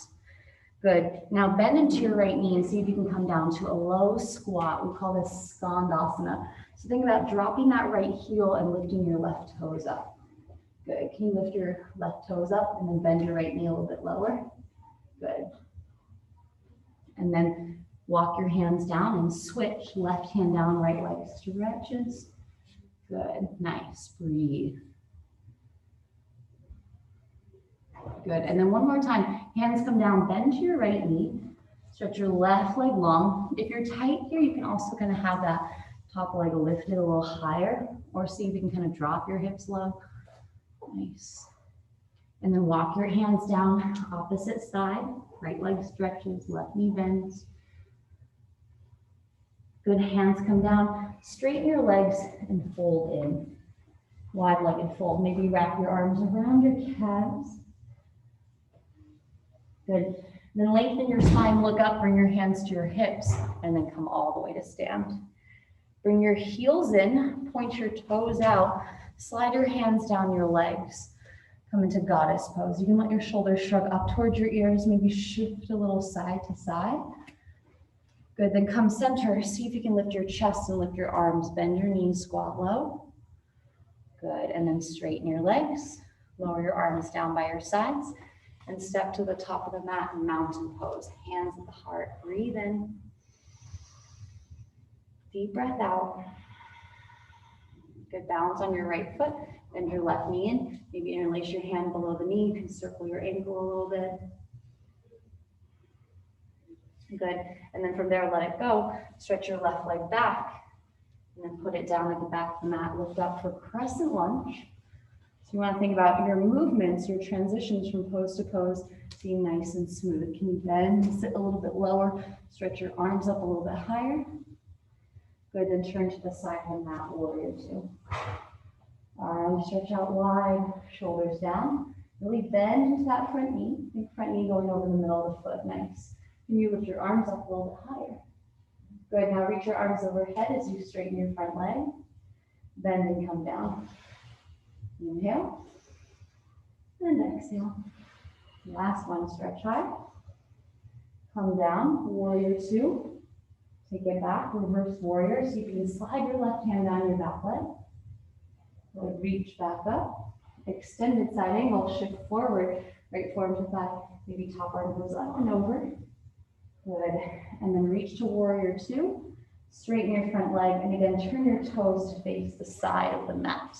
Good, now bend into your right knee and see if you can come down to a low squat. We call this Skandasana. So think about dropping that right heel and lifting your left toes up. Good, can you lift your left toes up and then bend your right knee a little bit lower? Good. And then walk your hands down and switch, left hand down, right leg stretches. Good, nice, breathe. Good, and then one more time, hands come down, bend to your right knee, stretch your left leg long. If you're tight here, you can also kind of have that top leg lifted a little higher, or see if you can kind of drop your hips low. Nice. And then walk your hands down, opposite side, right leg stretches, left knee bends. Good, hands come down, straighten your legs and fold in. Wide-legged fold, maybe wrap your arms around your calves. Good, then lengthen your spine, look up, bring your hands to your hips, and then come all the way to stand. Bring your heels in, point your toes out, slide your hands down your legs. Come into goddess pose. You can let your shoulders shrug up towards your ears, maybe shift a little side to side. Good, then come center. See if you can lift your chest and lift your arms. Bend your knees, squat low. Good, and then straighten your legs. Lower your arms down by your sides and step to the top of the mat in mountain pose. Hands at the heart, breathe in. Deep breath out. Good, balance on your right foot. Bend your left knee in. Maybe interlace your hand below the knee. You can circle your ankle a little bit. Good, and then from there, let it go. Stretch your left leg back, and then put it down at the back of the mat. Lift up for crescent lunge. So you want to think about your movements, your transitions from pose to pose, being nice and smooth. Can you bend, sit a little bit lower, stretch your arms up a little bit higher. Good, then turn to the side of the mat, warrior two. Arms stretch out wide, shoulders down. Really bend into that front knee. Think front knee going over the middle of the foot, nice. Can you lift your arms up a little bit higher? Good, now reach your arms overhead as you straighten your front leg. Bend and come down. Inhale. And exhale. Last one, stretch high. Come down, warrior two. Take it back, reverse warrior. So you can slide your left hand down your back leg. Good, reach back up. Extended side angle, shift forward. Right forearm to thigh. Maybe top arm goes up and over. Good, and then reach to warrior two, straighten your front leg, and again, turn your toes to face the side of the mat.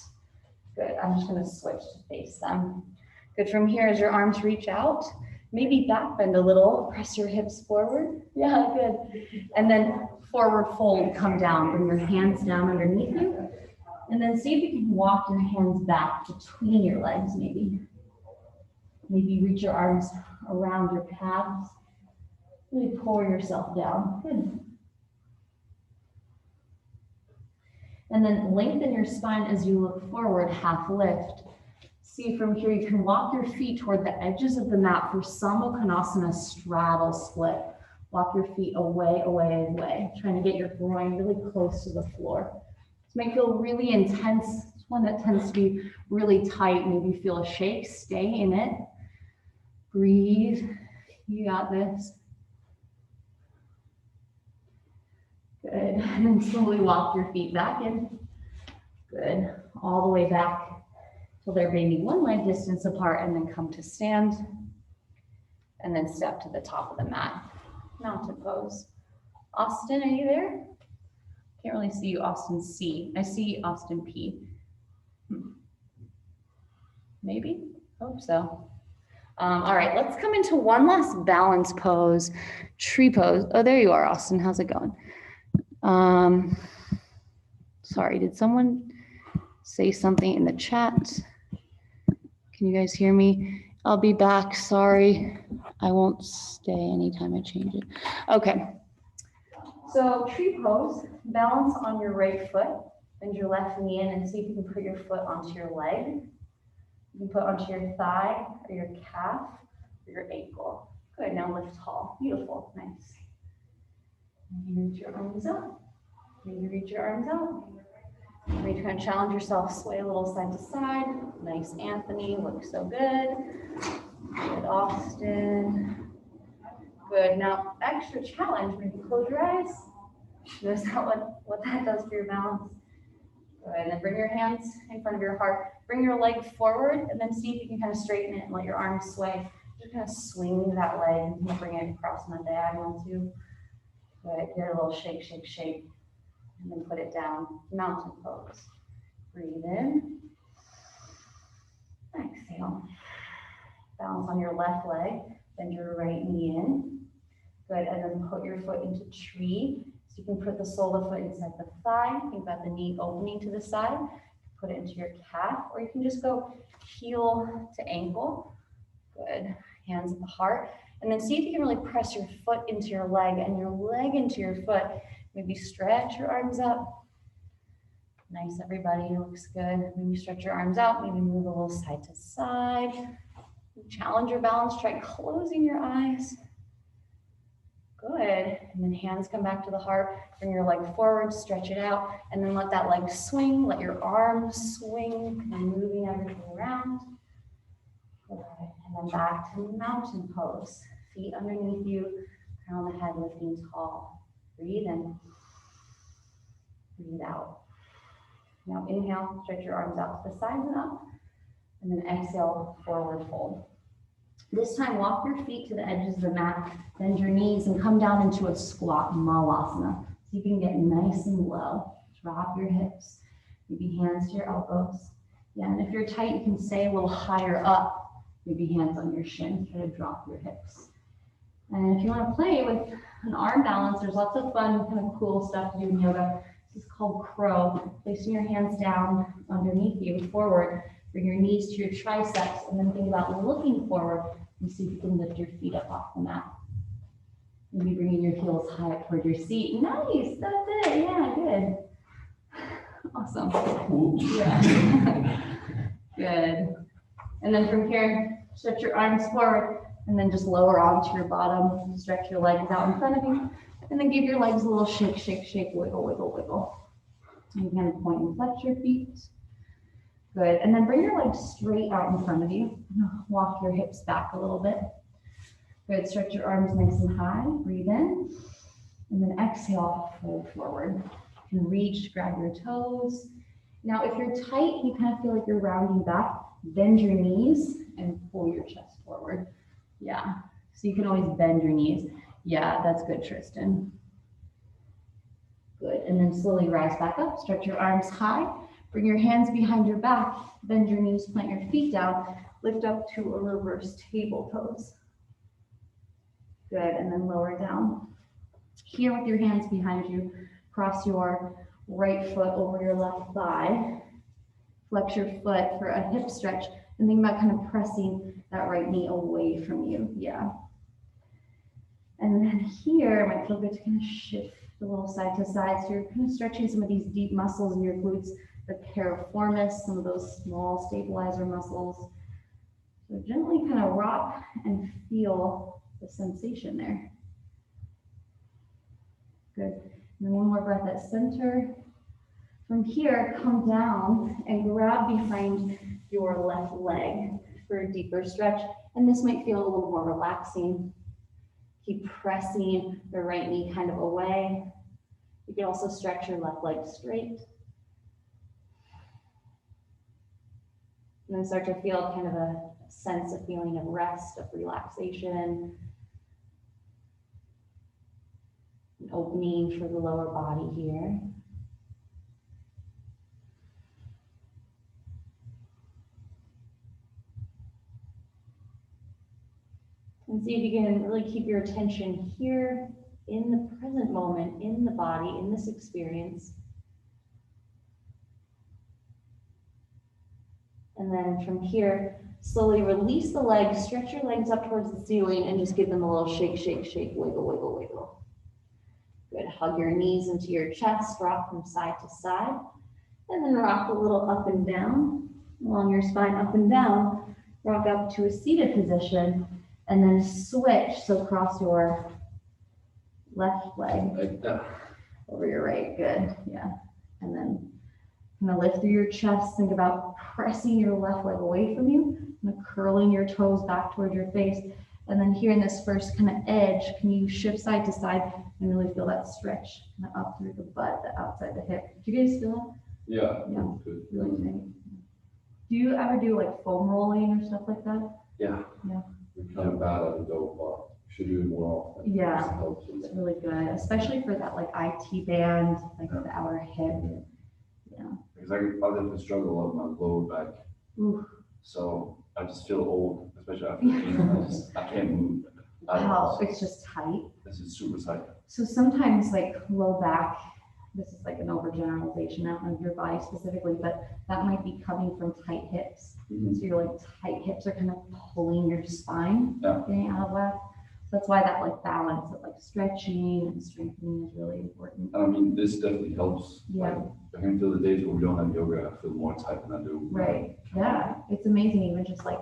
Good, I'm just gonna switch to face them. Good, from here, as your arms reach out, maybe back bend a little, press your hips forward. Yeah, good. And then forward fold, come down, bring your hands down underneath you. And then see if you can walk your hands back between your legs, maybe. Maybe reach your arms around your calves. Really pull yourself down. Good. And then lengthen your spine as you look forward, half lift. See from here, you can walk your feet toward the edges of the mat for Sambo Konasana straddle split. Walk your feet away, away, away. Trying to get your groin really close to the floor. This might feel really intense. It's one that tends to be really tight. Maybe feel a shake. Stay in it. Breathe. You got this. Good, and then slowly walk your feet back in. Good, all the way back till they're maybe one leg distance apart, and then come to stand. And then step to the top of the mat. Mountain pose. Austin, are you there? Can't really see you, Austin C. I see Austin P. Maybe, hope so. All right, let's come into one last balance pose, tree pose. Oh, there you are, Austin, how's it going? Sorry, did someone say something in the chat? Can you guys hear me? I'll be back, sorry. I won't stay anytime I change it. Okay, So tree pose, balance on your right foot, bend your left knee in and see if you can put your foot onto your leg. You can put onto your thigh or your calf or your ankle. Good, now lift tall, beautiful, nice. Maybe reach your arms up, maybe reach your arms out. Maybe try and challenge yourself, sway a little side to side. Nice, Anthony, looks so good. Good, Austin. Good, now extra challenge, maybe close your eyes. Notice what that does for your balance. Good, and then bring your hands in front of your heart. Bring your leg forward and then see if you can kind of straighten it and let your arms sway. Just kind of swing that leg and bring it across on the diagonal too. Good, give it a little shake, shake, shake. And then put it down, mountain pose. Breathe in. Exhale. Balance on your left leg, bend your right knee in. Good, and then put your foot into tree. So you can put the sole of the foot inside the thigh. Think about the knee opening to the side. Put it into your calf, or you can just go heel to ankle. Good, hands at the heart. And then see if you can really press your foot into your leg and your leg into your foot. Maybe stretch your arms up. Nice, everybody, looks good. Maybe stretch your arms out, maybe move a little side to side. Challenge your balance, try closing your eyes. Good, and then hands come back to the heart. Bring your leg forward, stretch it out, and then let that leg swing, let your arms swing, and moving everything around. Good, and then back to mountain pose. Feet underneath you, crown of the head lifting tall. Breathe in, breathe out. Now inhale, stretch your arms out to the sides and up, and then exhale, forward fold. This time, walk your feet to the edges of the mat, bend your knees and come down into a squat, Malasana. So you can get nice and low. Drop your hips, maybe hands to your elbows. Yeah, and if you're tight, you can stay a little higher up, maybe hands on your shins, try to drop your hips. And if you want to play with an arm balance, there's lots of fun, kind of cool stuff to do in yoga. This is called crow. Placing your hands down underneath you, forward. Bring your knees to your triceps, and then think about looking forward and see if you can lift your feet up off the mat. Maybe bringing your heels high up toward your seat. Nice, that's it. Yeah, good. Awesome. Yeah. Good. And then from here, stretch your arms forward. And then just lower onto your bottom, stretch your legs out in front of you, and then give your legs a little shake, shake, shake, wiggle, wiggle, wiggle. And kind of point and flex your feet. Good, and then bring your legs straight out in front of you. Walk your hips back a little bit. Good, stretch your arms nice and high, breathe in, and then exhale, fold forward. You can reach, grab your toes. Now, if you're tight, you kind of feel like you're rounding back, bend your knees and pull your chest forward. Yeah, so you can always bend your knees. Yeah, that's good, Tristan. Good, and then slowly rise back up, stretch your arms high, bring your hands behind your back, bend your knees, plant your feet down, lift up to a reverse table pose. Good, and then lower down. Here with your hands behind you, cross your right foot over your left thigh, flex your foot for a hip stretch, and think about kind of pressing that right knee away from you. Yeah. And then here, it might feel good to kind of shift a little side to side. So you're kind of stretching some of these deep muscles in your glutes, the piriformis, some of those small stabilizer muscles. So gently kind of rock and feel the sensation there. Good. And then one more breath at center. From here, come down and grab behind your left leg for a deeper stretch. And this might feel a little more relaxing. Keep pressing the right knee kind of away. You can also stretch your left leg straight. And then start to feel kind of a sense of feeling of rest, of relaxation, an opening for the lower body here. And see if you can really keep your attention here in the present moment, in the body, in this experience. And then from here, slowly release the legs, stretch your legs up towards the ceiling, and just give them a little shake, shake, shake, wiggle, wiggle, wiggle. Good, hug your knees into your chest, rock from side to side, and then rock a little up and down, along your spine, up and down. Rock up to a seated position, and then switch, so cross your left leg Like that. over your right, good, yeah. And then kind of lift through your chest, think about pressing your left leg away from you, and curling your toes back towards your face. And then here in this first kind of edge, can you shift side to side and really feel that stretch kind of up through the butt, the outside the hip. Do you guys feel Yeah. Yeah. Good. that? Really tight. Do you ever do like foam rolling or stuff like that? Yeah. We're kind of bad at it though, but we should do it more often. Yeah. It helps a lot. It's really good, especially for that like IT band, like the outer hip. Yeah. Because I definitely struggle a lot with my lower back. Ooh, So I just feel old, especially after the gym. I can't move. wow, it's just tight. This is super tight. So sometimes like low back, this is like an overgeneralization now of your body specifically, but that might be coming from tight hips. So your like tight hips are kind of pulling your spine, Yeah. getting out of whack. So that's why that like balance of like stretching and strengthening is really important. And I mean, this definitely helps. Yeah. Like, I can feel the days where we don't have yoga, I feel more tight than I do. Right, yeah, it's amazing, even just like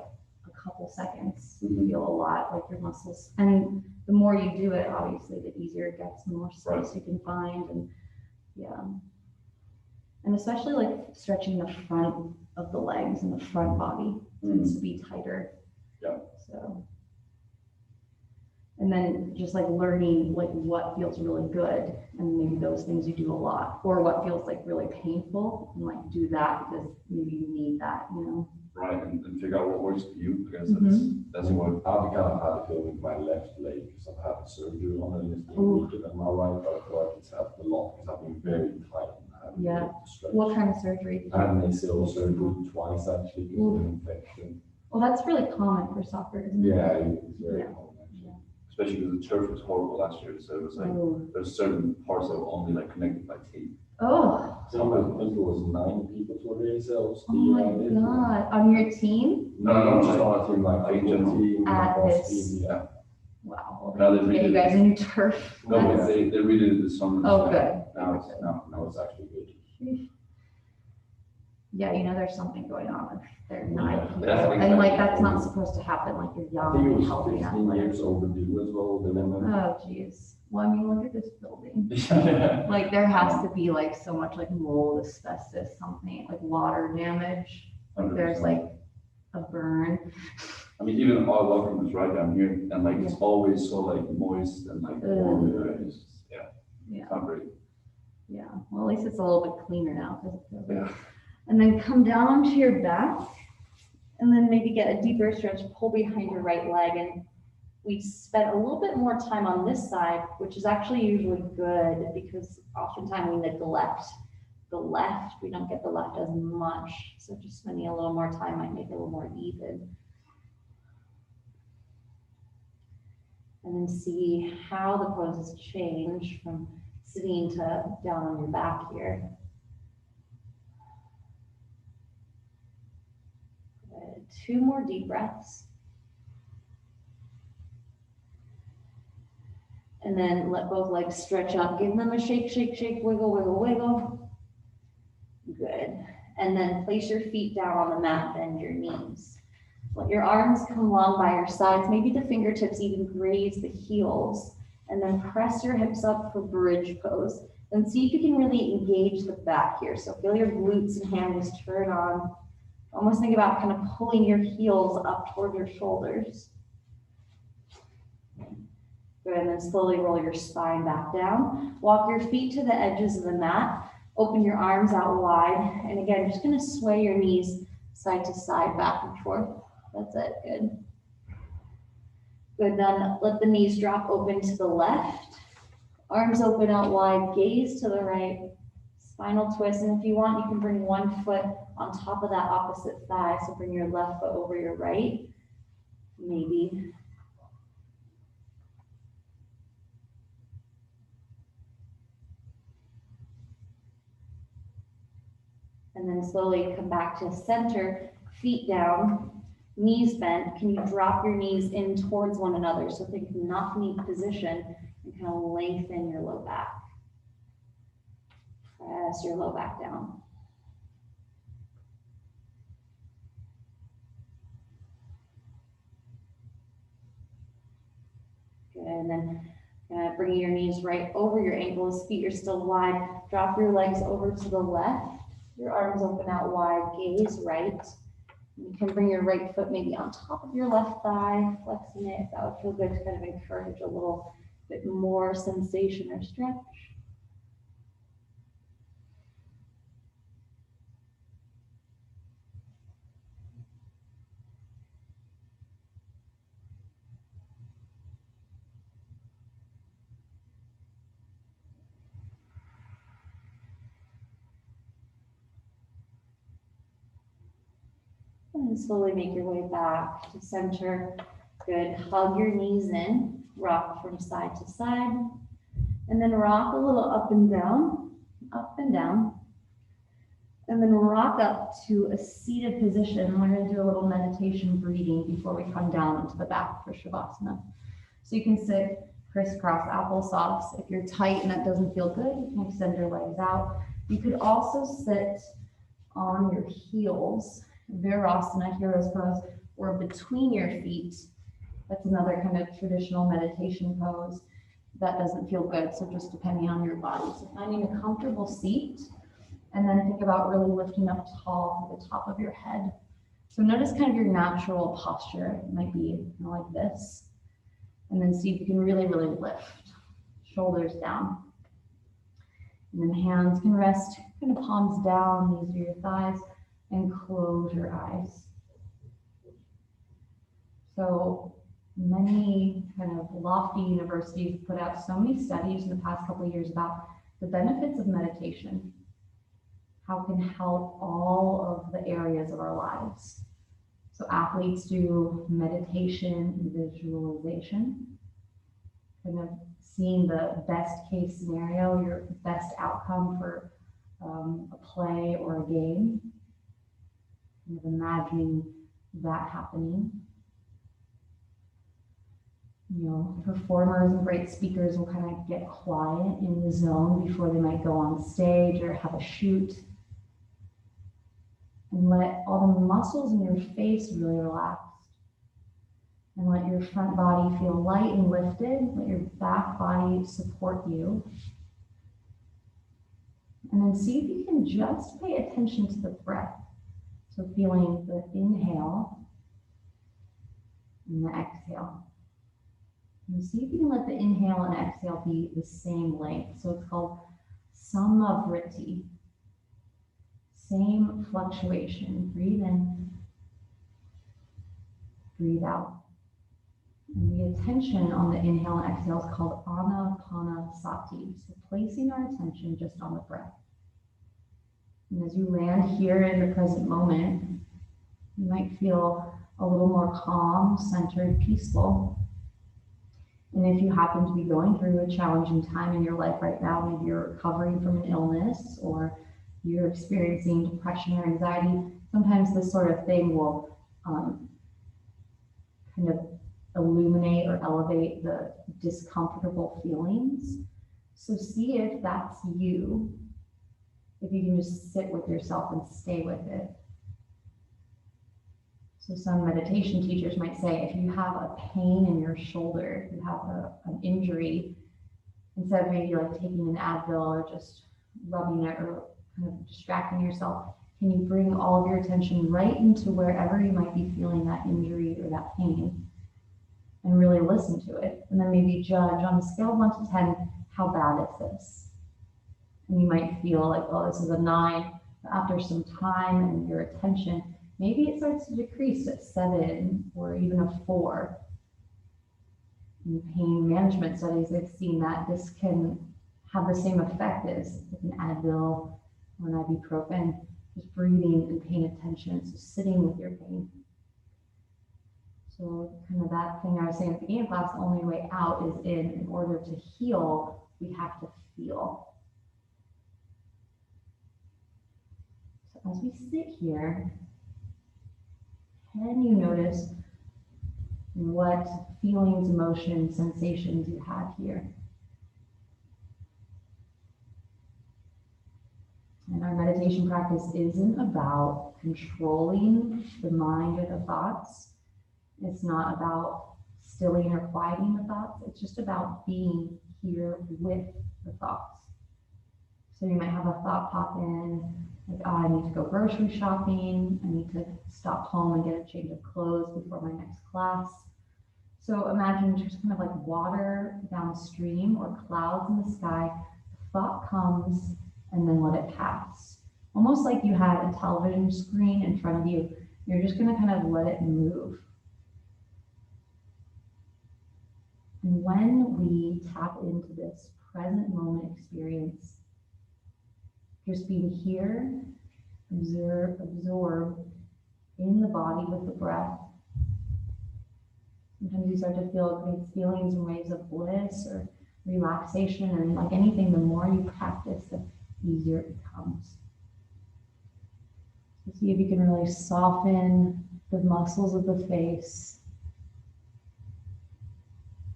a couple seconds, you Mhm. feel a lot, like your muscles. And the more you do it, obviously, the easier it gets, the more space you can find, and yeah. And especially like stretching the front of the legs and the front body tends to be tighter. Yeah. So. And then just like learning like what feels really good, and maybe those things you do a lot, or what feels like really painful, and like do that because maybe you need that, you know? Right, and figure out what works for you. I guess Mm-hmm. that's what. I've kind of had a feel with my left leg because I've had surgery on it and it's been Ooh. weaker than my right, but I feel like it's helped a lot because I've been very tight and I haven't been Yeah. able to stretch. What kind of surgery? I had an ACL surgery twice actually because of an infection. Well, that's really common for soccer, isn't it? Yeah, it's very Yeah. common actually. Especially because the turf was horrible last year, so it was like, Oh, there's certain parts that were only like connected by tape. oh, I think it was 9 people for the ACLs. oh my God, on your team? No, not just on a team, like Like, the team, At boss this- team, yeah. Wow. Now they Get you redid guys it. a new turf. No, That's- but they redid it this summer. Oh, so good. Now it's, now Now it's actually good. Yeah, you know, there's something going on if they're not Yeah, people, that's and like, exactly- that's not supposed to happen, like you're I young think it and was healthy. 15 athletic. years overdue as well, the limit. Oh, geez. Well, I mean, look at this building. Yeah. Like, there has to be like so much like mold, asbestos, something, like water damage. Like, there's 100%. like a burn. I mean, even our locker room is right down here, and like it's always so like moist and like warm. It's just, yeah, Yeah, it's not great. yeah. Well, at least it's a little bit cleaner now because it's over. Yeah. And then come down onto your back, and then maybe get a deeper stretch, pull behind your right leg. And we spent a little bit more time on this side, which is actually usually good because oftentimes we neglect the left. We don't get the left as much. So just spending a little more time might make it a little more even. And then see how the poses change from sitting to down on your back here. Good. 2 more deep breaths. And then let both legs stretch out. Give them a shake, shake, shake, wiggle, wiggle, wiggle. Good. And then place your feet down on the mat, bend your knees. Let your arms come long by your sides. Maybe the fingertips even graze the heels. And then press your hips up for bridge pose. And see if you can really engage the back here. So feel your glutes and hammies turn on. Almost think about kind of pulling your heels up toward your shoulders. Good, and then slowly roll your spine back down. Walk your feet to the edges of the mat. Open your arms out wide. And again, just gonna sway your knees side to side, back and forth. That's it, good. Good, then let the knees drop open to the left. Arms open out wide, gaze to the right. Spinal twist, and if you want, you can bring one foot on top of that opposite thigh. So bring your left foot over your right, maybe. And then slowly come back to center, feet down, knees bent. Can you drop your knees in towards one another? So think knock-knee position and kind of lengthen your low back. press your low back down. Good, and then bringing your knees right over your ankles, feet are still wide. Drop your legs over to the left, your arms open out wide, gaze right. You can bring your right foot maybe on top of your left thigh, flexing it. That would feel good to kind of encourage a little bit more sensation or stretch. And then slowly make your way back to center. Good. Hug your knees in. Rock from side to side. And then rock a little up and down, up and down. And then rock up to a seated position. We're going to do a little meditation breathing before we come down onto the back for Shavasana. So you can sit crisscross applesauce. If you're tight and that doesn't feel good, you can extend your legs out. You could also sit on your heels, Virasana, hero's pose, or between your feet. That's another kind of traditional meditation pose that doesn't feel good. So just depending on your body. So finding a comfortable seat, and then think about really lifting up tall to the top of your head. So notice kind of your natural posture. It might be like this. And then see if you can really, really lift. Shoulders down. And then hands can rest kind of palms down, knees to your thighs, and close your eyes. So many kind of lofty universities put out so many studies in the past couple of years about the benefits of meditation, how it can help all of the areas of our lives. So athletes do meditation and visualization, kind of seeing the best case scenario, your best outcome for a play or a game, kind of imagining that happening. You know, performers and great speakers will kind of get quiet in the zone before they might go on stage or have a shoot. And let all the muscles in your face really relax. And let your front body feel light and lifted. Let your back body support you. And then see if you can just pay attention to the breath. So feeling the inhale and the exhale. And see if you can let the inhale and exhale be the same length. So it's called samavriti. Same fluctuation. Breathe in, breathe out. And the attention on the inhale and exhale is called anapanasati. So placing our attention just on the breath. And as you land here in the present moment, you might feel a little more calm, centered, peaceful. And if you happen to be going through a challenging time in your life right now, maybe you're recovering from an illness or you're experiencing depression or anxiety, sometimes this sort of thing will kind of illuminate or elevate the discomfortable feelings. So see if that's you, if you can just sit with yourself and stay with it. So some meditation teachers might say, if you have a pain in your shoulder, if you have an injury, instead of maybe like taking an Advil or just rubbing it or kind of distracting yourself, can you bring all of your attention right into wherever you might be feeling that injury or that pain and really listen to it? And then maybe judge on a scale of 1 to 10, how bad is this? And you might feel like, oh, this is a 9. But after some time and your attention, maybe it starts to decrease at 7 or even a 4. In pain management studies, they've seen that this can have the same effect as an Advil or an ibuprofen, just breathing and paying attention, so sitting with your pain. So kind of that thing I was saying at the beginning of class, the only way out is in. In order to heal, we have to feel. So as we sit here, can you notice what feelings, emotions, sensations you have here? And our meditation practice isn't about controlling the mind or the thoughts. It's not about stilling or quieting the thoughts. It's just about being here with the thoughts. So you might have a thought pop in, like, oh, I need to go grocery shopping. I need to stop home and get a change of clothes before my next class. So imagine just kind of like water downstream or clouds in the sky. The thought comes and then let it pass. Almost like you had a television screen in front of you. You're just going to kind of let it move. And when we tap into this present moment experience, just being here, absorb in the body with the breath. Sometimes you start to feel great feelings and waves of bliss or relaxation, and like anything, the more you practice, the easier it becomes. So see if you can really soften the muscles of the face,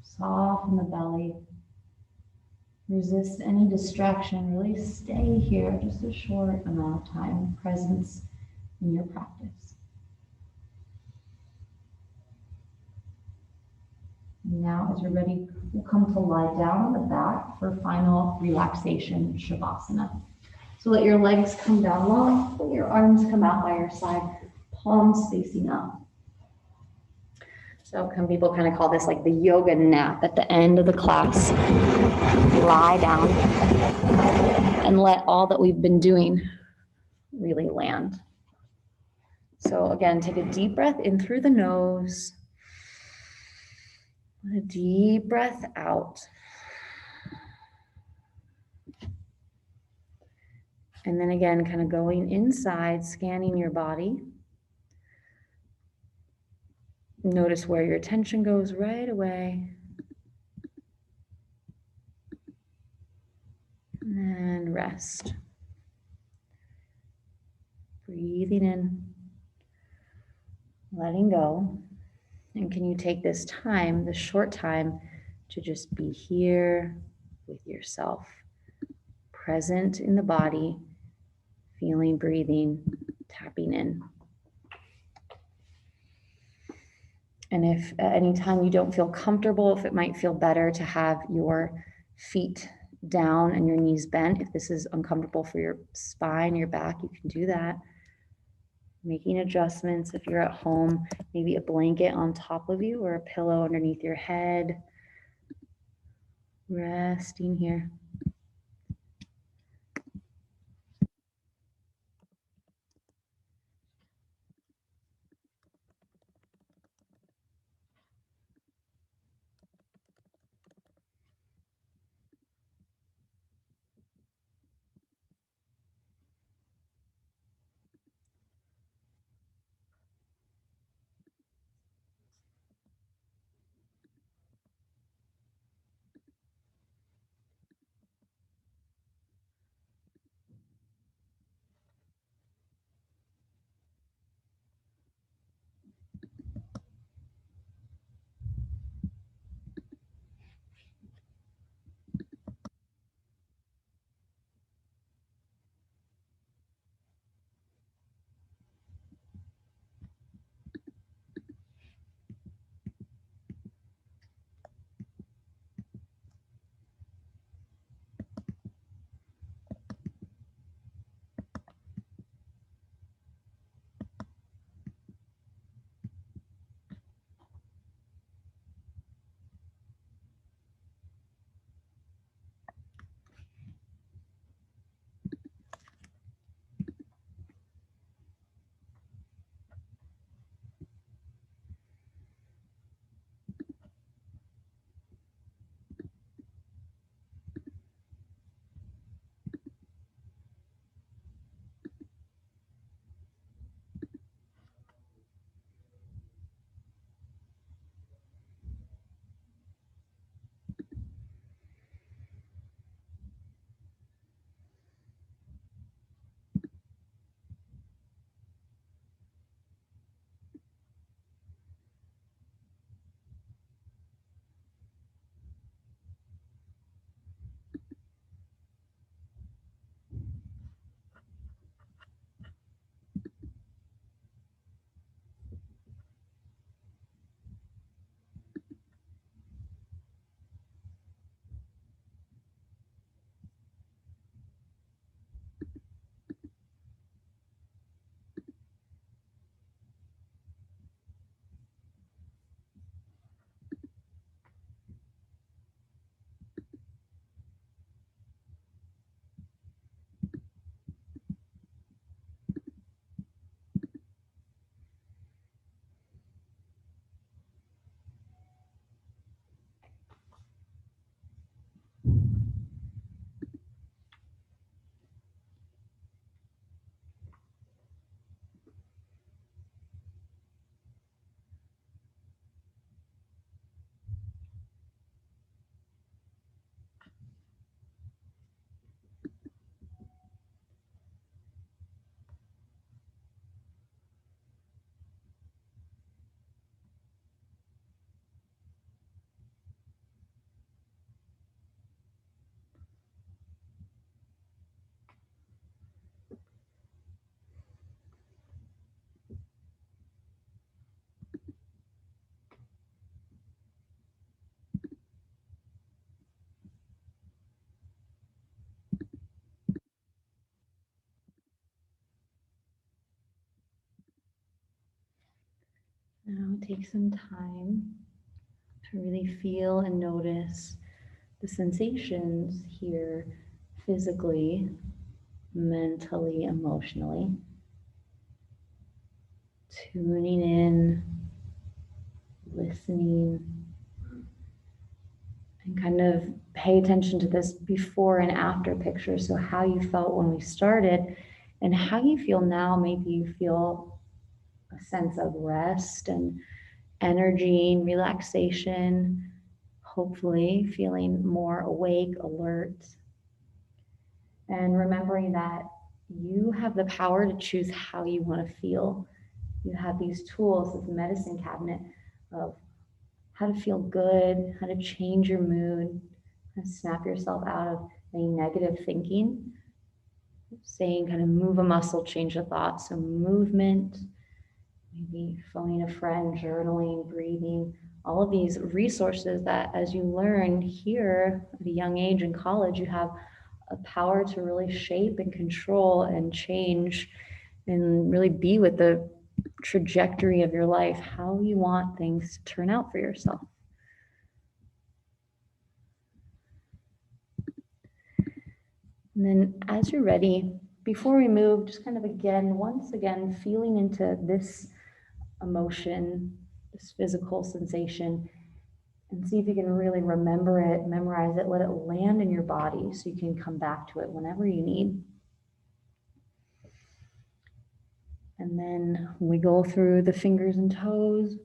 soften the belly, resist any distraction, really stay here just a short amount of time, presence in your practice. Now, as you're ready, we'll come to lie down on the back for final relaxation, Shavasana. So let your legs come down long, let your arms come out by your side, palms facing up. So some people kind of call this like the yoga nap at the end of the class. Lie down and let all that we've been doing really land. So again, take a deep breath in through the nose. A deep breath out. And then again, kind of going inside, scanning your body. Notice where your attention goes right away. And rest. Breathing in, letting go. And can you take this time, this short time, to just be here with yourself, present in the body, feeling, breathing, tapping in. And if at any time you don't feel comfortable, if it might feel better to have your feet down and your knees bent, if this is uncomfortable for your spine, your back, you can do that. Making adjustments if you're at home, maybe a blanket on top of you or a pillow underneath your head. Resting here. take some time to really feel and notice the sensations here physically, mentally, emotionally. Tuning in, listening, and kind of pay attention to this before and after picture. So how you felt when we started and how you feel now. Maybe you feel a sense of rest and energy and relaxation, hopefully feeling more awake, alert, and remembering that you have the power to choose how you want to feel. You have these tools, this medicine cabinet of how to feel good, how to change your mood, how to snap yourself out of any negative thinking. Saying kind of move a muscle, change a thought. So movement, maybe phoning a friend, journaling, breathing, all of these resources that as you learn here at a young age in college, you have a power to really shape and control and change and really be with the trajectory of your life, how you want things to turn out for yourself. And then as you're ready, before we move, just kind of once again, feeling into this emotion, this physical sensation, and see if you can really remember it, memorize it, let it land in your body so you can come back to it whenever you need. And then we go through the fingers and toes,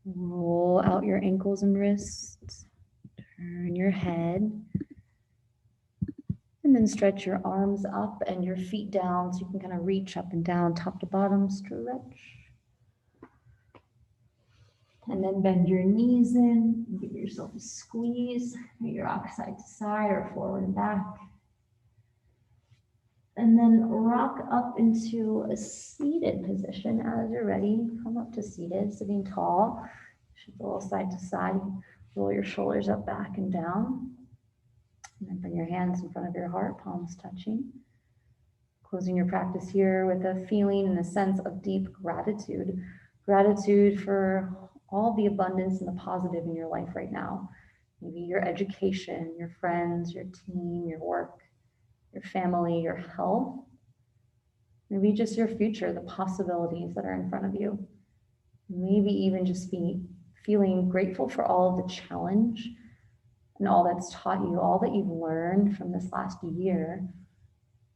roll out your ankles and wrists, turn your head, and then stretch your arms up and your feet down so you can kind of reach up and down, top to bottom, stretch. And then bend your knees in, give yourself a squeeze, maybe rock side to side or forward and back. And then rock up into a seated position as you're ready. Come up to seated, sitting tall. Shift a little side to side. Roll your shoulders up, back, and down. And then bring your hands in front of your heart, palms touching. Closing your practice here with a feeling and a sense of deep gratitude. Gratitude for all the abundance and the positive in your life right now. Maybe your education, your friends, your team, your work, your family, your health. Maybe just your future, the possibilities that are in front of you. Maybe even just be feeling grateful for all of the challenge and all that's taught you, all that you've learned from this last year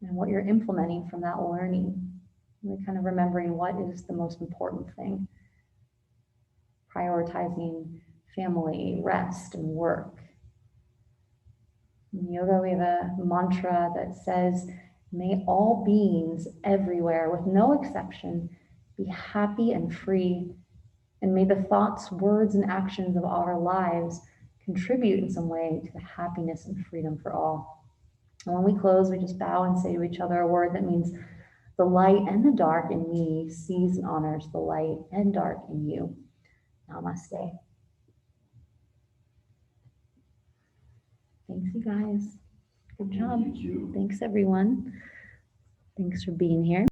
and what you're implementing from that learning. Really kind of remembering what is the most important thing. Prioritizing family, rest, and work. In yoga, we have a mantra that says, may all beings everywhere, with no exception, be happy and free. And may the thoughts, words, and actions of our lives contribute in some way to the happiness and freedom for all. And when we close, we just bow and say to each other a word that means the light and the dark in me sees and honors the light and dark in you. Namaste. Thanks, you guys. Good job. Thank you. Thanks, everyone. Thanks for being here.